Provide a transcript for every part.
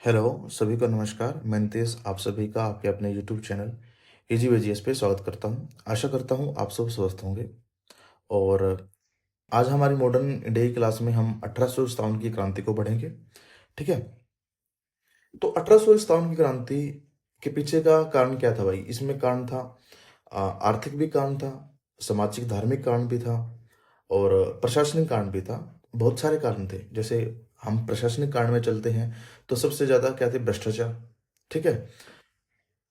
Hello, सभी को नमस्कार। मैं नितेश आप सभी का आपके अपने यूट्यूब चैनल इजी वेजीएस पे स्वागत करता हूँ। आशा करता हूँ आप सब स्वस्थ होंगे। और आज हमारी मॉडर्न इंडिया की क्लास में हम 1857 की क्रांति को पढ़ेंगे। ठीक है। तो 1857 की क्रांति के पीछे का कारण क्या था भाई? इसमें कारण था आर्थिक भी कारण था, सामाजिक धार्मिक कारण भी था और प्रशासनिक कारण भी था। बहुत सारे कारण थे। जैसे हम प्रशासनिक कारण में चलते हैं तो सबसे ज्यादा क्या थे? भ्रष्टाचार। ठीक है।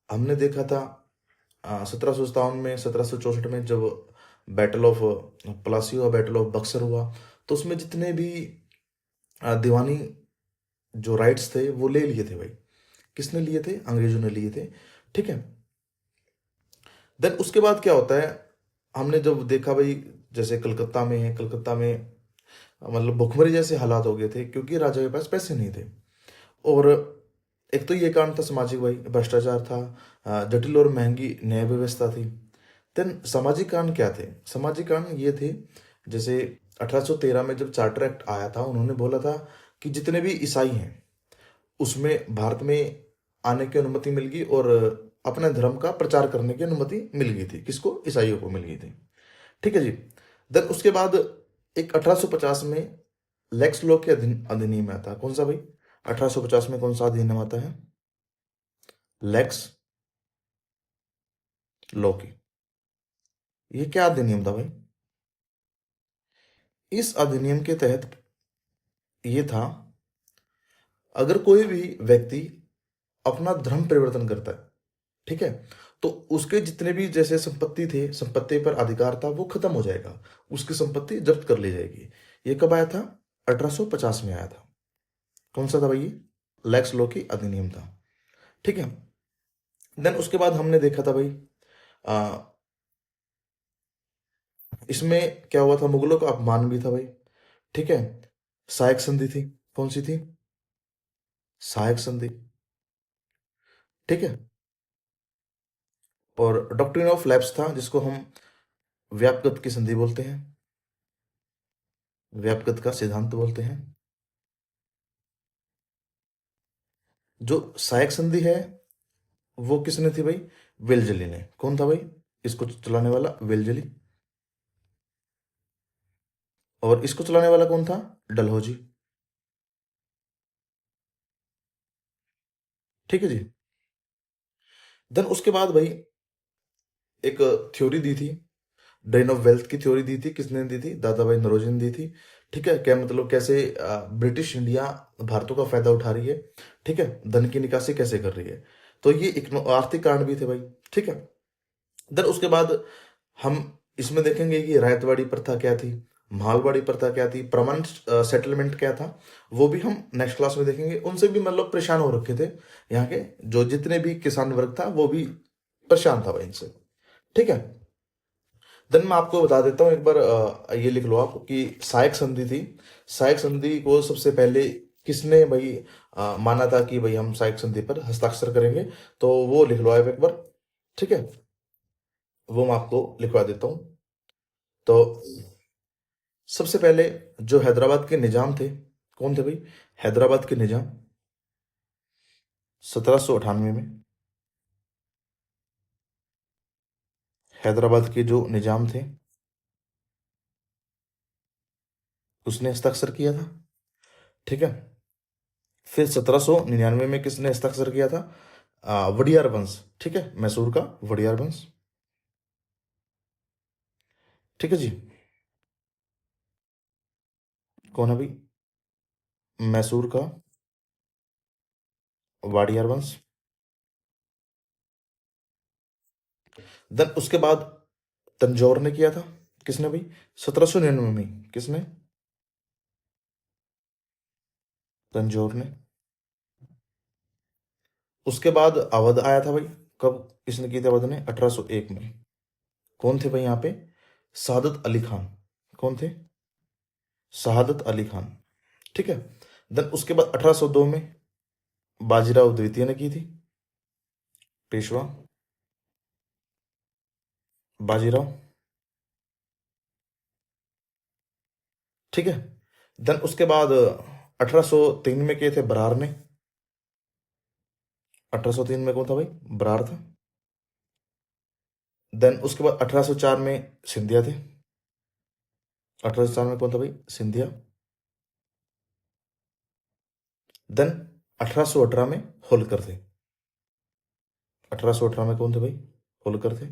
हमने देखा था 1757 में, 1764 में जब बैटल ऑफ प्लासी हुआ, बैटल ऑफ बक्सर हुआ, तो उसमें जितने भी दीवानी जो राइट्स थे वो ले लिए थे भाई। किसने लिए थे? अंग्रेजों ने लिए थे। ठीक है। देन उसके बाद क्या होता है? हमने जब देखा भाई, जैसे कलकत्ता में है, कलकत्ता में मतलब भुखमरी जैसे हालात हो गए थे क्योंकि राजा के पास पैसे नहीं थे। और एक तो ये कारण था सामाजिक भाई, भ्रष्टाचार था, जटिल और महंगी न्याय व्यवस्था थी। देन सामाजिक कारण क्या थे? सामाजिक कारण ये थे, जैसे 1813 में जब चार्टर एक्ट आया था, उन्होंने बोला था कि जितने भी ईसाई हैं उसमें भारत में आने की अनुमति मिल गई और अपने धर्म का प्रचार करने की अनुमति मिल गई थी। किसको? ईसाइयों को मिल गई थी। ठीक है जी। देन उसके बाद एक 1850 में लेक्स लॉ के अधिनियम आता है। कौन सा भाई? 1850 में कौन सा अधिनियम आता है? लेक्स लॉ की। ये क्या अधिनियम था भाई? इस अधिनियम के तहत ये था, अगर कोई भी व्यक्ति अपना धर्म परिवर्तन करता है, ठीक है, तो उसके जितने भी जैसे संपत्ति थे, संपत्ति पर अधिकार था, वो खत्म हो जाएगा। उसकी संपत्ति जब्त कर ली जाएगी। ये कब आया था? 1850 में आया था। कौन सा था भाई ये? लैक्स लॉ की अधिनियम था। ठीक है। देन उसके बाद हमने देखा था भाई, आ, इसमें क्या हुआ था? मुगलों का अपमान भी था भाई। ठीक है। सहायक संधि थी। कौन सी थी? सहायक संधि। ठीक है। और डॉक्ट्रिन ऑफ लैप्स था, जिसको हम व्यापगत की संधि बोलते हैं, व्यापगत का सिद्धांत बोलते हैं। जो सहायक संधि है वो किसने थी भाई? वेलजली ने। कौन था भाई इसको चलाने वाला? वेलजली। और इसको चलाने वाला कौन था? डलहौजी। ठीक है जी। देन उसके बाद भाई एक थ्योरी दी थी, ड्रेन ऑफ वेल्थ की थ्योरी दी थी। किसने दी थी? दादा भाई नौरोजी ने दी थी। ठीक है। क्या मतलब? कैसे ब्रिटिश इंडिया भारतों का फायदा उठा रही है, ठीक है, धन की निकासी कैसे कर रही है। तो ये आर्थिक कारण भी थे भाई। ठीक है। देन उसके बाद हम इसमें देखेंगे कि रायतवाड़ी प्रथा क्या थी, मालवाड़ी प्रथा क्या थी, परमानेंट सेटलमेंट क्या था, वो भी हम नेक्स्ट क्लास में देखेंगे। उनसे भी मतलब परेशान हो रखे थे यहाँ के जो जितने भी किसान वर्ग था, वो भी परेशान था भाई इनसे। ठीक है। देन मैं आपको बता देता हूँ एक बार, ये लिख लो आप कि सहायक संधि थी। सहायक संधि को सबसे पहले किसने भाई माना था कि भाई हम सहायक संधि पर हस्ताक्षर करेंगे? तो वो लिख लो आप एक बार। ठीक है। वो मैं आपको लिखवा देता हूँ। तो सबसे पहले जो हैदराबाद के निजाम थे, कौन थे भाई? हैदराबाद के निजाम 1798 में, हैदराबाद के जो निजाम थे उसने हस्ताक्षर किया था। ठीक है। फिर 1799 में किसने हस्ताक्षर किया था? वडियार वंश। ठीक है, मैसूर का वडियार वंश। ठीक है जी। कौन है भाई? मैसूर का वाडियार वंश। देन उसके बाद तंजौर ने किया था। किसने भाई? 1799 में किसने? तंजौर ने। उसके बाद अवध आया था भाई। कब किसने की थी अवध ने? 1801 में। कौन थे भाई यहाँ पे? सादत अली खान। कौन थे? शहादत अली खान। ठीक है। देन उसके बाद 1802 में बाजीराव द्वितीय ने की थी, पेशवा बाजीराव। ठीक है। देन उसके बाद 1803 में किए थे बरार ने। 1803 में कौन था भाई? बरार था। देन उसके बाद 1804 में सिंधिया थे। 1804 में कौन था भाई? सिंधिया। देन 1818 में होलकर थे। 1818 में कौन थे भाई? होलकर थे।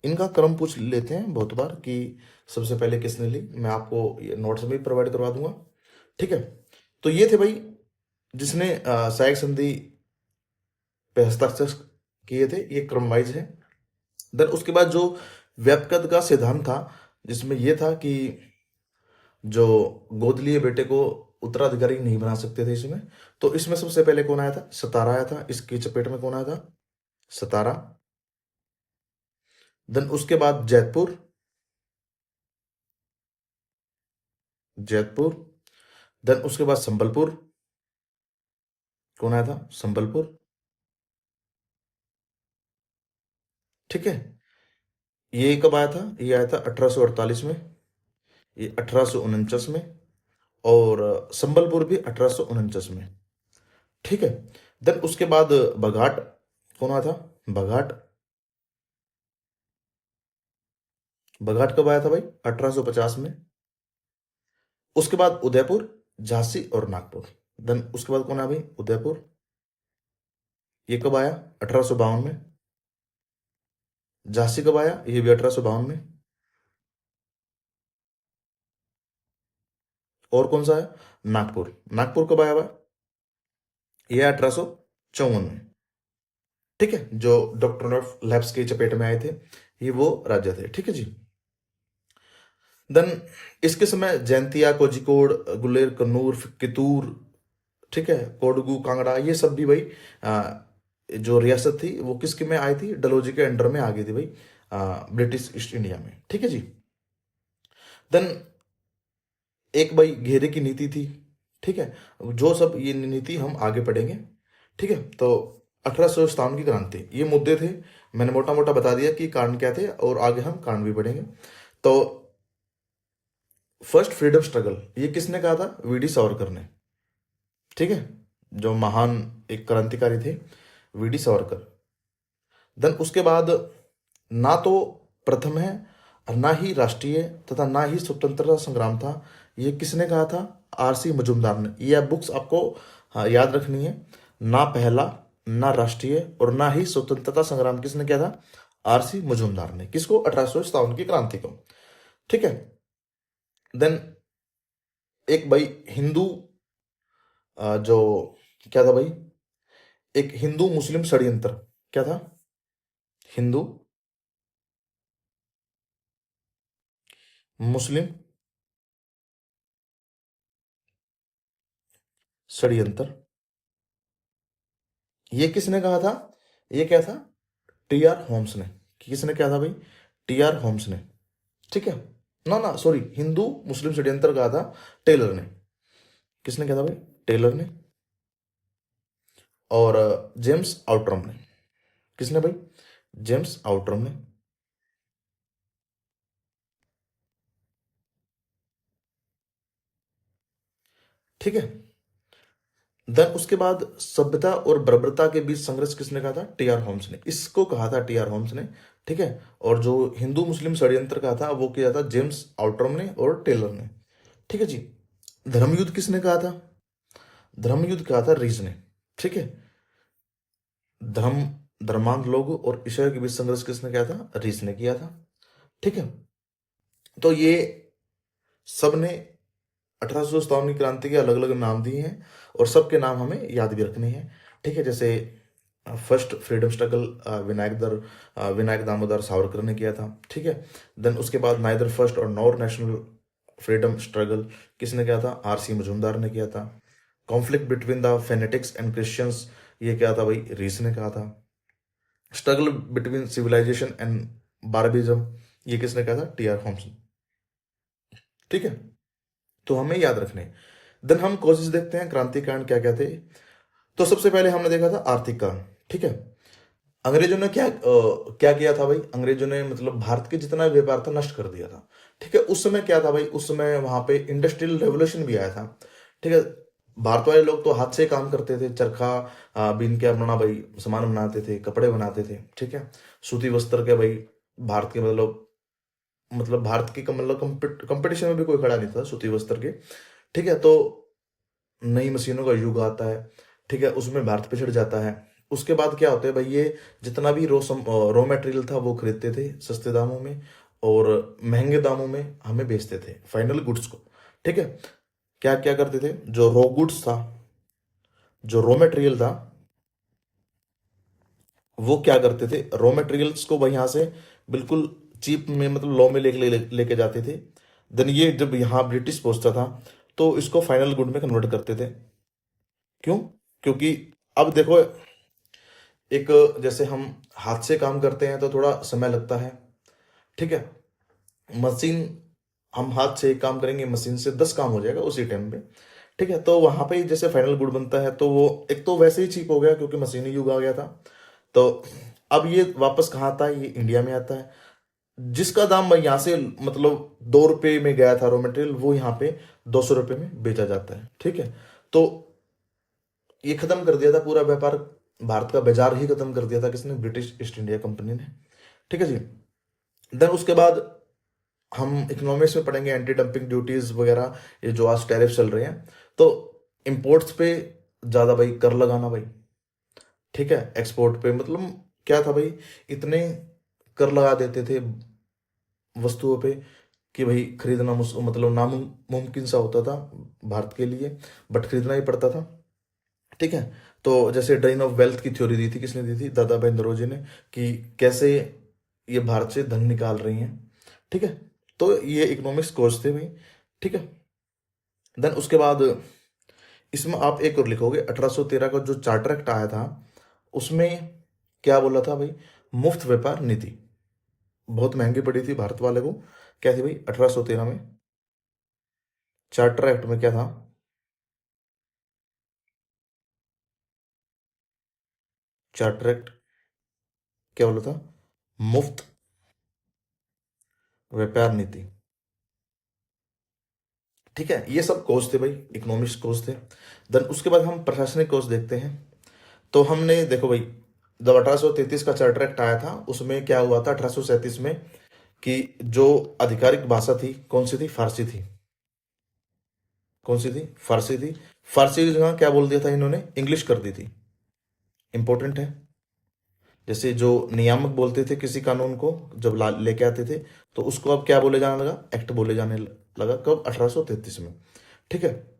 इनका क्रम पूछ लेते हैं बहुत बार कि सबसे पहले किसने ली। मैं आपको नोट्स में भी प्रोवाइड करवा दूंगा। ठीक है, तो ये थे भाई जिसने सहायक संधि पे हस्ताक्षर किए थे। ये क्रम वाइज है। देन उसके बाद जो व्यापकता का सिद्धांत था, जिसमें यह था कि जो गोद लिए बेटे को उत्तराधिकारी नहीं बना सकते थे इसमें, तो इसमें सबसे पहले कौन आया था? सतारा आया था। इसकी चपेट में कौन आया था? सतारा। देन उसके बाद जैतपुर। जैतपुर। देन उसके बाद संबलपुर। कौन आया था? संबलपुर। ठीक है, ये कब आया था? ये आया था 1848 में। ये 1849 में। और संबलपुर भी 1849 में। ठीक है, देन उसके बाद बघाट। कौन आया था? बघाट। बघाट कब आया था भाई? 1850 में। उसके बाद उदयपुर, झांसी और नागपुर। देन उसके बाद कौन आया भाई? उदयपुर। ये कब आया? 1852 में। झांसी कब आया? ये भी 1852 में। और कौन सा है? नागपुर। नागपुर कब आया हुआ? ये 1854 में। ठीक है, जो डॉक्टर ऑफ लैब्स की चपेट में आए थे, ये वो राज्य थे। ठीक है जी। देन इसके समय जैंतिया, कोझिकोड, गुलेर, कन्नूर, कितूर, ठीक है, कोडगू, कांगड़ा, ये सब भी भाई जो रियासत थी वो किसके में आई थी? डलहौजी के अंडर में आ गई थी भाई, ब्रिटिश ईस्ट इंडिया में। ठीक है जी। देन एक भाई घेरे की नीति थी। ठीक है, जो सब ये नीति हम आगे पढ़ेंगे। ठीक है, तो 1857 की क्रांति, ये मुद्दे थे। मैंने मोटा मोटा बता दिया कि कारण क्या थे, और आगे हम कारण भी पढ़ेंगे। तो फर्स्ट फ्रीडम स्ट्रगल, ये किसने कहा था? वीडी सावरकर ने। ठीक है, जो महान एक क्रांतिकारी थे, वीडी सावरकर। देन उसके बाद ना तो प्रथम है और ना ही राष्ट्रीय तथा ना ही स्वतंत्रता संग्राम था, ये किसने कहा था? आरसी मजूमदार ने। ये बुक्स आपको याद रखनी है। ना पहला, ना राष्ट्रीय और ना ही स्वतंत्रता संग्राम किसने किया था? आरसी मजूमदार ने। किसको? 1857 की क्रांति को। ठीक है, देन एक भाई हिंदू जो क्या था भाई? एक हिंदू मुस्लिम षड्यंत्र। क्या था? हिंदू मुस्लिम षड्यंत्र। ये किसने कहा था? ये क्या था? टी आर होम्स ने। किसने क्या था भाई? टी आर होम्स ने। ठीक है, ना ना सॉरी, हिंदू मुस्लिम षड्यंत्र कहा था टेलर ने। किसने कहा था भाई? टेलर ने। और जेम्स आउटरम ने। किसने भाई? जेम्स आउटरम ने। ठीक है, देन उसके बाद सभ्यता और बर्बरता के बीच संघर्ष किसने कहा था? टी आर होम्स ने। इसको कहा था टी आर होम्स ने। ठीक है, और जो हिंदू मुस्लिम षड्यंत्र कहा था वो किया था जेम्स आउटरम ने और टेलर ने। ठीक है जी। धर्मयुद्ध किसने कहा था? धर्मयुद्ध कहा था रीज ने। ठीक है, धर्म धर्मांध लोग और ईसाई के बीच संघर्ष किसने किया था? रीस ने किया था। ठीक है, तो ये सब ने 1857 की क्रांति के अलग अलग नाम दिए हैं, और सबके नाम हमें याद भी रखने हैं। ठीक है, जैसे first freedom struggle Vinayak Damodar Savarkar ने किया था। ठीक है, देन उसके बाद नाइदर फर्स्ट और नॉर नेशनल फ्रीडम स्ट्रगल किसने किया था? आरसी मजूमदार ने किया था। Conflict between the phonetics and Christians, ये क्या था भाई? रीस ने कहा था। स्ट्रगल बिटवीन सिविलाइजेशन एंड बारबिज्म, ये किसने कहा था? टी आर होम्स ने। ठीक है, तो हमें याद रखने। देन हम कोशिश देखते हैं क्रांति कारण क्या क्या थे। तो सबसे पहले हमने देखा था आर्थिक कारण। ठीक है, अंग्रेजों ने क्या किया था भाई? अंग्रेजों ने मतलब भारत के जितना भी व्यापार था नष्ट कर दिया था। ठीक है, उस समय क्या था भाई? उस समय वहां पे इंडस्ट्रियल रेवोल्यूशन भी आया था। ठीक है, भारत वाले लोग तो हाथ से काम करते थे, चरखा बीन के अपना भाई सामान बनाते थे, कपड़े बनाते थे, ठीक है। सूती वस्त्र के भाई भारत के मतलब भारत की मतलब कंपटीशन में भी कोई खड़ा नहीं था सूती वस्त्र के, ठीक है। तो नई मशीनों का युग आता है, ठीक है, उसमें भारत पिछड़ जाता है। उसके बाद क्या होता है भाई, ये जितना भी रॉ मटेरियल था वो खरीदते थे सस्ते दामों में, और महंगे दामों में हमें बेचते थे फाइनल गुड्स को, ठीक है। क्या क्या करते थे, जो रॉ गुड्स था, जो रॉ मटेरियल था, वो क्या करते थे, रॉ मटेरियल्स को भाई यहाँ से बिल्कुल चीप में मतलब लॉ में लेके जाते थे। देन ये जब यहाँ ब्रिटिश पहुंचता था तो इसको फाइनल गुड में कन्वर्ट करते थे। क्यों? क्योंकि अब देखो, एक जैसे हम हाथ से काम करते हैं तो थोड़ा समय लगता है, ठीक है। मशीन, हम हाथ से एक काम करेंगे, मशीन से 10 काम हो जाएगा उसी टाइम पे, ठीक है। तो वहां पे जैसे फाइनल गुड बनता है तो वो एक तो वैसे ही चीप हो गया क्योंकि मशीनी युग आ गया था। तो अब ये वापस कहाँ आता है, ये इंडिया में आता है। जिसका दाम भाई यहाँ से मतलब 2 रुपए में गया था रॉ मटेरियल, वो यहाँ पे 200 रुपए में बेचा जाता है, ठीक है। तो ये खत्म कर दिया था पूरा व्यापार, भारत का बाजार ही खत्म कर दिया था किसने, ब्रिटिश ईस्ट इंडिया कंपनी ने, ठीक है जी। देन उसके बाद हम इकोनॉमिक्स में पढ़ेंगे एंटी डंपिंग ड्यूटीज वगैरह, ये जो आज टैरिफ चल रहे हैं। तो इंपोर्ट्स पे ज्यादा भाई कर लगाना भाई, ठीक है। एक्सपोर्ट पे मतलब क्या था भाई, इतने कर लगा देते थे वस्तुओं पे कि भाई खरीदना मतलब नामुमकिन सा होता था भारत के लिए, बट खरीदना ही पड़ता था, ठीक है। तो जैसे ड्रेन ऑफ वेल्थ की थ्योरी दी थी, किसने दी थी, दादा भाई नौरोजी ने, कि कैसे ये भारत से धन निकाल रही हैं, ठीक है। तो ये इकोनॉमिक्स कोर्स थे भाई, ठीक है। देन उसके बाद इसमें आप एक और लिखोगे, 1813 का जो चार्टर एक्ट आया था उसमें क्या बोला था भाई, मुफ्त व्यापार नीति बहुत महंगी पड़ी थी भारत वाले को। क्या थी भाई 1813 में चार्टर एक्ट में क्या था, चार्टर एक्ट क्या बोला था, मुफ्त व्यापार नीति, ठीक है। ये सब कोर्स थे भाई, इकोनॉमिक्स कोर्स थे। देन उसके बाद हम प्रशासनिक कोर्स देखते हैं। तो हमने देखो भाई, जब 1833 का चार्टर एक्ट आया था उसमें क्या हुआ था 1837 में, कि जो आधिकारिक भाषा थी कौन सी थी, फारसी थी। कौन सी थी, फारसी थी। फारसी की जगह क्या बोल दिया था इन्होंने, इंग्लिश कर दी थी। इंपॉर्टेंट है। जैसे जो नियामक बोलते थे किसी कानून को जब लेके आते थे, तो उसको अब क्या बोले जाने लगा, एक्ट बोले जाने लगा, कब, 1833 में, ठीक है।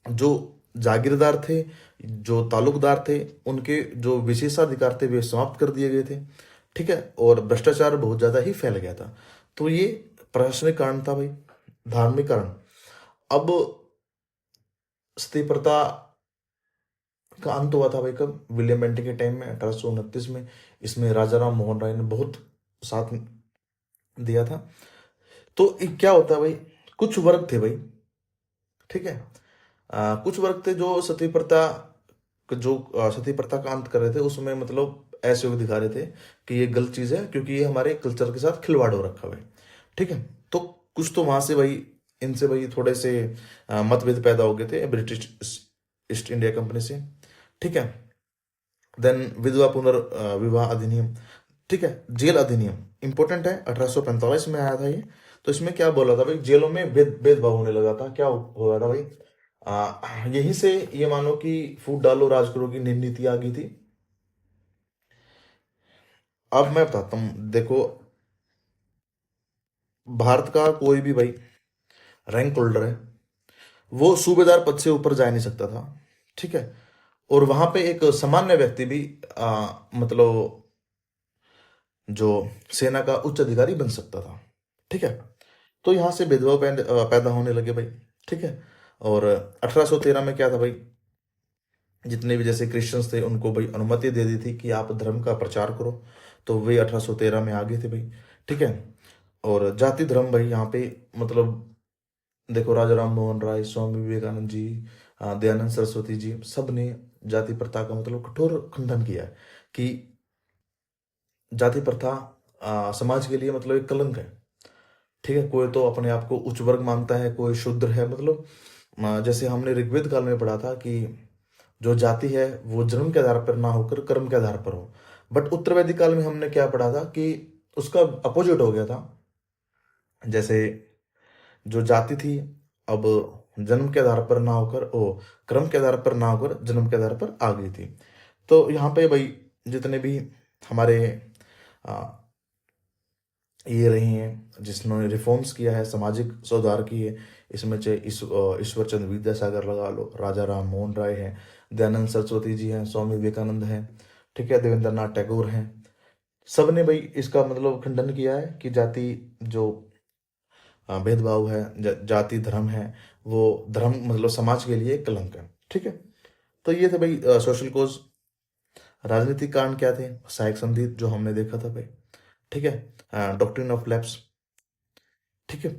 जो जागीरदार थे, जो ताल्लुकदार थे, उनके जो विशेषाधिकार थे वे समाप्त कर दिए गए थे, ठीक है। और भ्रष्टाचार बहुत ज्यादा ही फैल गया था। तो ये प्रशासनिक कारण था भाई। धार्मिक कारण, अब सती प्रथा का अंत हुआ था भाई कब, विलियम बेंटिंग के टाइम में 1829 में। इसमें राजा राम मोहन राय ने बहुत साथ दिया था। तो क्या होता है भाई, कुछ वर्ग थे भाई, ठीक है। कुछ वर्ग थे जो सती प्रथा का अंत कर रहे थे, उसमें मतलब ऐसे लोग दिखा रहे थे कि ये गलत चीज है क्योंकि ये हमारे कल्चर के साथ खिलवाड़ हो रखा है, ठीक है। तो कुछ तो वहां से भाई, इनसे भाई थोड़े से मतभेद पैदा हो गए थे ब्रिटिश ईस्ट इंडिया कंपनी से, ठीक है। देन विधवा पुनर्विवाह अधिनियम, ठीक है। जेल अधिनियम इंपॉर्टेंट है, 1845 में आया था ये। तो इसमें क्या बोला था भाई, जेलों में भेदभाव होने लगा था। क्या हो रहा था भाई, यहीं से ये मानो कि फूट डालो राज करो की नीति आ गई थी। अब मैं बताता हूँ देखो, भारत का कोई भी भाई रैंक होल्डर है, वो सूबेदार पद से ऊपर जा नहीं सकता था, ठीक है। और वहां पे एक सामान्य व्यक्ति भी मतलब जो सेना का उच्च अधिकारी बन सकता था, ठीक है। तो यहां से भेदभाव पैदा होने लगे भाई, ठीक है। और 1813 में क्या था भाई, जितने भी जैसे क्रिश्चियंस थे उनको भाई अनुमति दे दी थी कि आप धर्म का प्रचार करो। तो वे 1813 में आ गए थे भाई, ठीक है। और जाति धर्म भाई यहाँ पे मतलब देखो, राजा राम मोहन राय, स्वामी विवेकानंद जी, दयानंद सरस्वती जी, सब ने जाति प्रथा का मतलब कठोर खंडन किया है कि जाति प्रथा समाज के लिए मतलब एक कलंक है, ठीक है। कोई तो अपने आप को उच्च वर्ग मानता है, कोई शूद्र है, मतलब जैसे हमने ऋग्वेद काल में पढ़ा था कि जो जाति है वो जन्म के आधार पर ना होकर कर्म के आधार पर हो। बट उत्तर वैदिक काल में हमने क्या पढ़ा था कि उसका अपोजिट हो गया था। जैसे जो जाति थी अब जन्म के आधार पर ना होकर ओ कर्म के आधार पर ना होकर जन्म के आधार पर आ गई थी। तो यहाँ पे भाई जितने भी हमारे आ, ये रही हैं जिन्होंने रिफॉर्म्स किया है, सामाजिक सुधार किए, इसमें चाहे ईश्वर चंद्र विद्यासागर लगा लो, राजा राम मोहन राय हैं, दयानंद सरस्वती जी हैं, स्वामी विवेकानंद हैं, ठीक है, देवेंद्रनाथ टैगोर हैं। सब ने भाई इसका मतलब खंडन किया है कि जाति जो भेदभाव है, जाति धर्म है, वो धर्म मतलब समाज के लिए कलंक है। ठीक है, तो ये थे भाई सोशल कोज। राजनीतिक कारण क्या थे? सहायक संधि जो हमने देखा था भाई। ठीक है, डॉक्ट्रिन ऑफ लैप्स। ठीक है,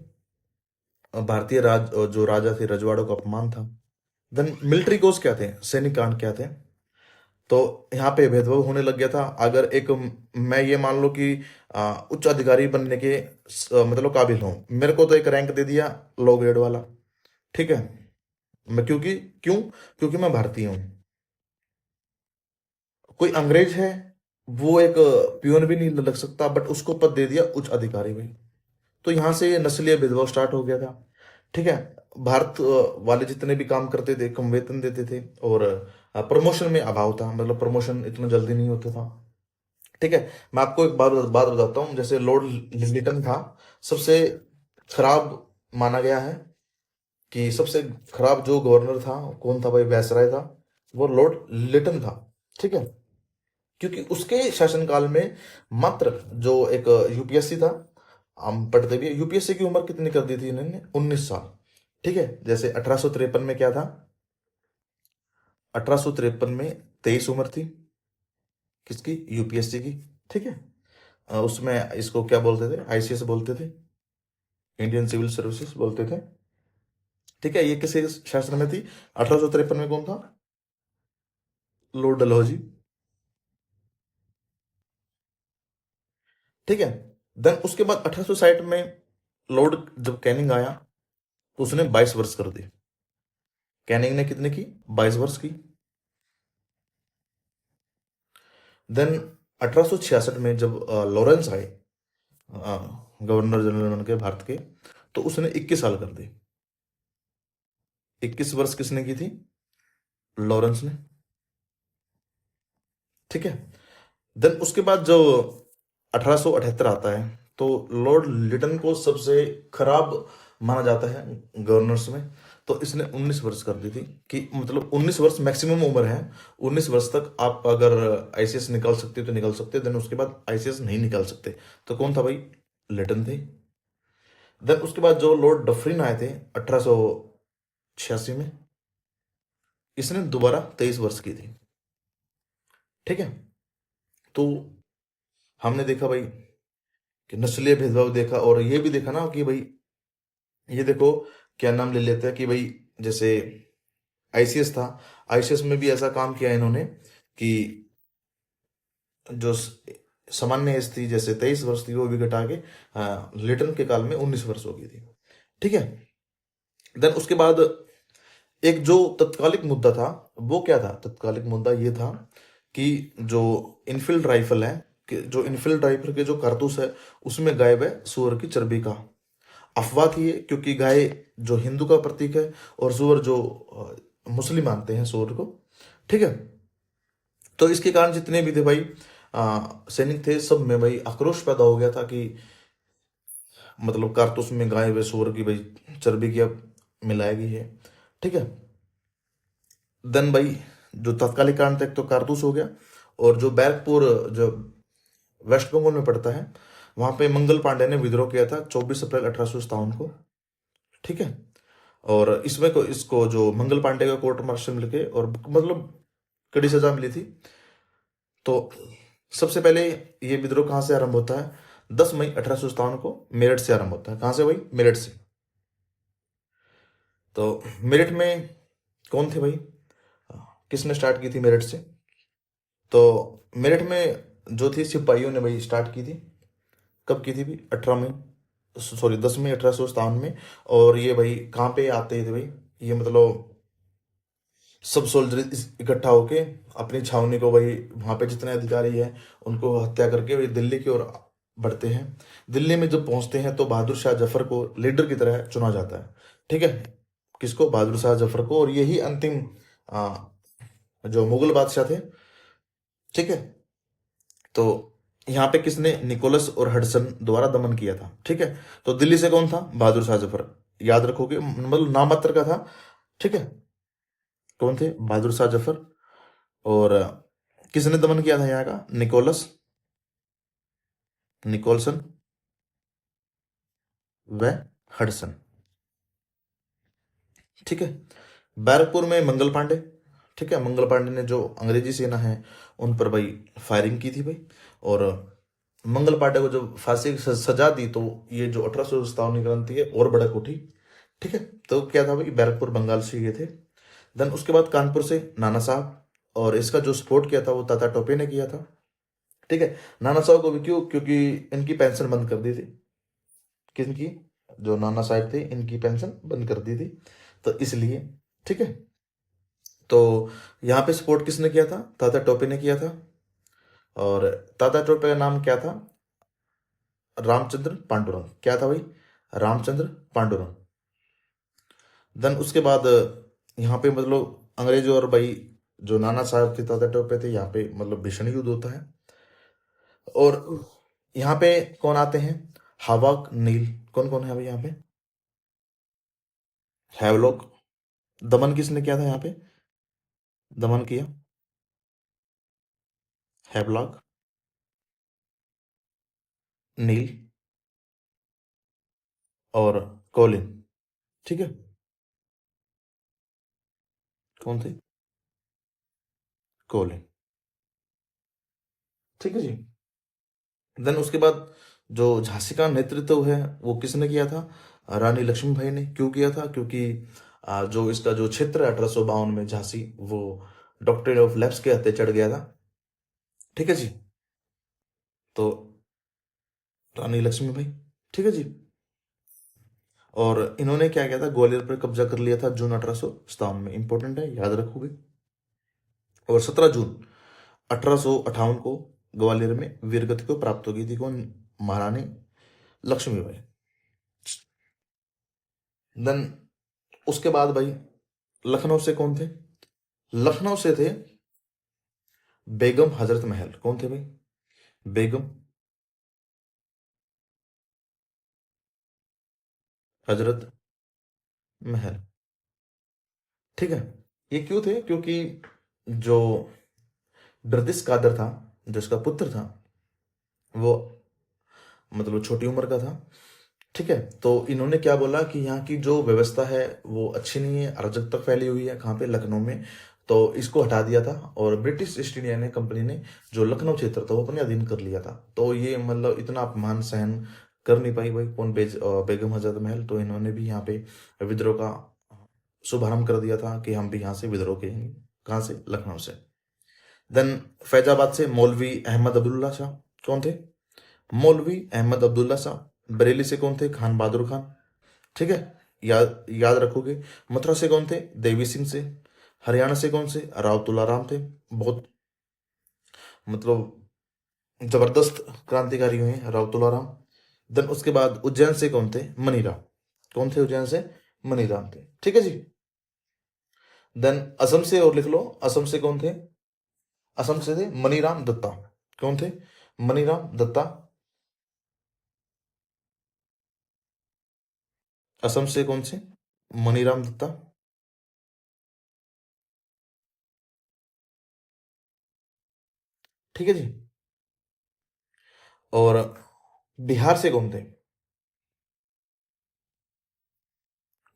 भारतीय जो राजा थे रजवाड़ों का अपमान था। देन मिलिट्री कोज क्या थे? सैनिक कांड क्या थे? तो यहाँ पे भेदभाव होने लग गया था। अगर एक मैं ये मान लो कि उच्च अधिकारी बनने के मतलब काबिल हूँ, मेरे को तो एक रैंक दे दिया लो ग्रेड वाला। ठीक है, मैं क्यों क्योंकि मैं भारतीय हूँ। कोई अंग्रेज है, वो एक पियोन भी नहीं लग सकता, बट उसको पद दे दिया उच्च अधिकारी भाई। तो यहाँ से ये नस्लीय भेदभाव स्टार्ट हो गया था। ठीक है, भारत वाले जितने भी काम करते थे कम वेतन देते थे, और प्रमोशन में अभाव था, मतलब प्रमोशन इतना जल्दी नहीं होता था। ठीक है, मैं आपको एक बात बताता हूँ। जैसे लॉर्ड लिटन था, सबसे खराब माना गया है कि सबसे खराब जो गवर्नर था कौन था भाई? वायसराय था, वो लॉर्ड लिटन था। ठीक है, क्योंकि उसके शासनकाल में मात्र जो एक यूपीएससी था, हम पढ़ते भी, यूपीएससी की उम्र कितनी कर दी थी इन्होंने? 19 साल। ठीक है, जैसे 1853 में क्या था? 1853 में 23 उम्र थी किसकी? यूपीएससी की। ठीक है, उसमें इसको क्या बोलते थे? आईसीएस बोलते थे, इंडियन सिविल सर्विसेज बोलते थे। ठीक है, ये किस शासन में थी? 1853 में कौन था? लॉर्ड डलहौजी। ठीक है, देन उसके बाद 1860 में लॉर्ड जब कैनिंग आया तो उसने 22 वर्ष कर दी। कैनिंग ने कितने की? 22 वर्ष की। देन 1866 में जब लॉरेंस आए गवर्नर जनरल बन के भारत के, तो उसने 21 साल कर दी। 21 वर्ष किसने की थी? लॉरेंस ने। ठीक है, देन उसके बाद जो 1878 आता है, तो लॉर्ड लिटन को सबसे खराब माना जाता है गवर्नर्स में। तो इसने 19 वर्ष कर दी थी, कि मतलब 19 वर्ष मैक्सिमम उम्र है। 19 वर्ष तक आप अगर आईसीएस निकाल सकते हो तो निकाल सकते, देन उसके बाद आईसीएस नहीं निकाल सकते। तो कौन था भाई? लिटन थे। देन उसके बाद जो लॉर्ड डफरिन आए थे 1886 में, इसने दोबारा 23 वर्ष की थी। ठीक है, तो हमने देखा भाई कि नस्लीय भेदभाव देखा, और ये भी देखा ना कि भाई ये देखो क्या नाम ले लेते हैं कि भाई जैसे आईसीएस था, आईसीएस में भी ऐसा काम किया इन्होंने कि जो सामान्य एज थी जैसे 23 वर्ष थी, वो भी घटा के लिटन के काल में 19 वर्ष हो गई थी। ठीक है, देन उसके बाद एक जो तत्कालिक मुद्दा था, वो क्या था? तत्कालिक मुद्दा ये था कि जो इनफील्ड राइफल है, कि जो इनफील्ड राइफल के जो कारतूस है उसमें गायब है सूअर की चर्बी का। अफवाह थी ये, क्योंकि गाय जो हिंदू का प्रतीक है और सूअर जो मुस्लिम मानते हैं सूअर को। ठीक है, तो इसके कारण जितने भी थे भाई सैनिक थे, सब में भाई आक्रोश पैदा हो गया था कि मतलब कारतूस में गाय व सूअर की भाई चर्बी की अब मिलाई गई है। ठीक है, देन भाई जो तत्कालिक कारण था, एक तो कारतूस हो गया, और जो बैरकपुर जो वेस्ट बंगाल में पड़ता है, वहां पे मंगल पांडे ने विद्रोह किया था 24 अप्रैल 1857 को। ठीक है, और इसमें को इसको जो मंगल पांडे का कोर्ट मार्शल मिलके और मतलब कड़ी सजा मिली थी। तो सबसे पहले ये विद्रोह कहाँ से आरंभ होता है? 10 मई 1857 को मेरठ से आरंभ होता है। कहाँ से भाई? मेरठ से। तो मेरठ में कौन थे भाई? किसने स्टार्ट की थी मेरठ से? तो मेरठ में जो थी सिपाहियों ने भाई स्टार्ट की थी। कब की थी भाई? 18 मई, सॉरी 10 मई 1857 में। और ये भाई कहाँ पे आते थे भाई? ये मतलब सब सोल्जर इकट्ठा होके अपनी छावनी को, वही वहां पे जितने अधिकारी हैं उनको हत्या करके वे दिल्ली की ओर बढ़ते हैं। दिल्ली में जब पहुंचते हैं तो बहादुर शाह जफर को लीडर की तरह चुना जाता है। ठीक है, किसको? बहादुर शाह जफर को। और यही अंतिम आ, जो मुगल बादशाह थे। ठीक है, तो यहाँ पे किसने निकोलस और हडसन द्वारा दमन किया था। ठीक है, तो दिल्ली से कौन था? बहादुर शाह जफर। याद रखोगे, मतलब नाम मात्र का था। ठीक है, कौन थे? बहादुर शाह जफर। और किसने दमन किया था यहाँ का? निकोलस, निकोलसन व हडसन। ठीक है, बैरकपुर में मंगल पांडे। ठीक है, मंगल पांडे ने जो अंग्रेजी सेना है उन पर भाई फायरिंग की थी भाई। और मंगल पांडे को जब फांसी की सजा दी तो ये जो 1857 की क्रांति है और भड़क उठी। ठीक है, तो क्या था भाई, बैरकपुर बंगाल से ये थे। देन उसके बाद कानपुर से नाना साहब। और इसका जो सपोर्ट किया था वो ताता टोपे ने किया था। ठीक है, नाना साहब को भी क्यों? क्योंकि इनकी पेंशन बंद कर दी थी। किनकी? जो नाना साहब थे इनकी पेंशन बंद कर दी थी, तो इसलिए। ठीक है, तो यहाँ पे सपोर्ट किसने किया था? ताता टोपे ने किया था। और ताता टोपे का नाम क्या था? रामचंद्र पांडुरंग। क्या था भाई? रामचंद्र पांडुरंग। देन उसके बाद यहाँ पे मतलब अंग्रेज और भाई जो नाना साहब थे, ताता टोपे थे, यहाँ पे मतलब भीषण युद्ध होता है। और यहाँ पे कौन आते हैं? हावक, नील। कौन कौन है भाई यहाँ पे? हैवलॉक। दमन किसने किया था यहाँ पे? दमन किया हैवलॉक, नील और कॉलिन। ठीक है, कौन थे? कॉलिन। ठीक है जी। देन उसके बाद जो झांसी का नेतृत्व है वो किसने किया था? रानी लक्ष्मीबाई ने। क्यों किया था? क्योंकि जो इसका जो क्षेत्र है 1852 में झांसी, वो डॉक्ट्रिन ऑफ लैप्स के हत्थे चढ़ गया था। ठीक है जी, तो रानी लक्ष्मीबाई। ठीक है जी। और इन्होंने क्या किया था? ग्वालियर पर कब्जा कर लिया था जून 1857 में। इंपॉर्टेंट है, याद रखोगे। और 17 जून 1858 को ग्वालियर में वीरगति को प्राप्त हो गई थी। कौन? महारानी लक्ष्मीबाई। देन उसके बाद भाई लखनऊ से कौन थे? लखनऊ से थे बेगम हजरत महल। कौन थे भाई? बेगम हजरत महल। ठीक है, ये क्यों थे? क्योंकि जो ब्रिटिश कादर था, जो इसका पुत्र था, वो मतलब छोटी उम्र का था। ठीक है, तो इन्होंने क्या बोला कि यहाँ की जो व्यवस्था है वो अच्छी नहीं है, अराजकता फैली हुई है। कहाँ पे? लखनऊ में। तो इसको हटा दिया था और ब्रिटिश ईस्ट इंडिया ने कंपनी ने जो लखनऊ क्षेत्र था वो अपने अधीन कर लिया था। तो ये मतलब इतना अपमान सहन कर नहीं पाई भाई कौन? बेगम हजरत महल। तो इन्होंने भी यहाँ पे विद्रोह का शुभारंभ कर दिया था कि हम भी यहाँ से विद्रोह करेंगे। कहाँ से? लखनऊ से। देन फैजाबाद से मौलवी अहमद अब्दुल्ला शाह। कौन थे? मौलवी अहमद अब्दुल्ला शाह। बरेली से कौन थे? खान बहादुर खान। ठीक है, याद याद रखोगे। मथुरा से कौन थे? देवी सिंह से। हरियाणा से कौन से? राव तुलाराम थे। बहुत मतलब जबरदस्त क्रांतिकारी हुए हैं राव तुलाराम। देन उसके बाद उज्जैन से कौन थे? मनीराम। कौन थे उज्जैन से? मनीराम थे। ठीक है जी। देन असम से और लिख लो। असम से कौन थे? असम से थे मनीराम दत्ता। कौन थे? मनीराम दत्ता। असम से कौन से? मनीराम दत्ता। ठीक है जी। और बिहार से कौन थे?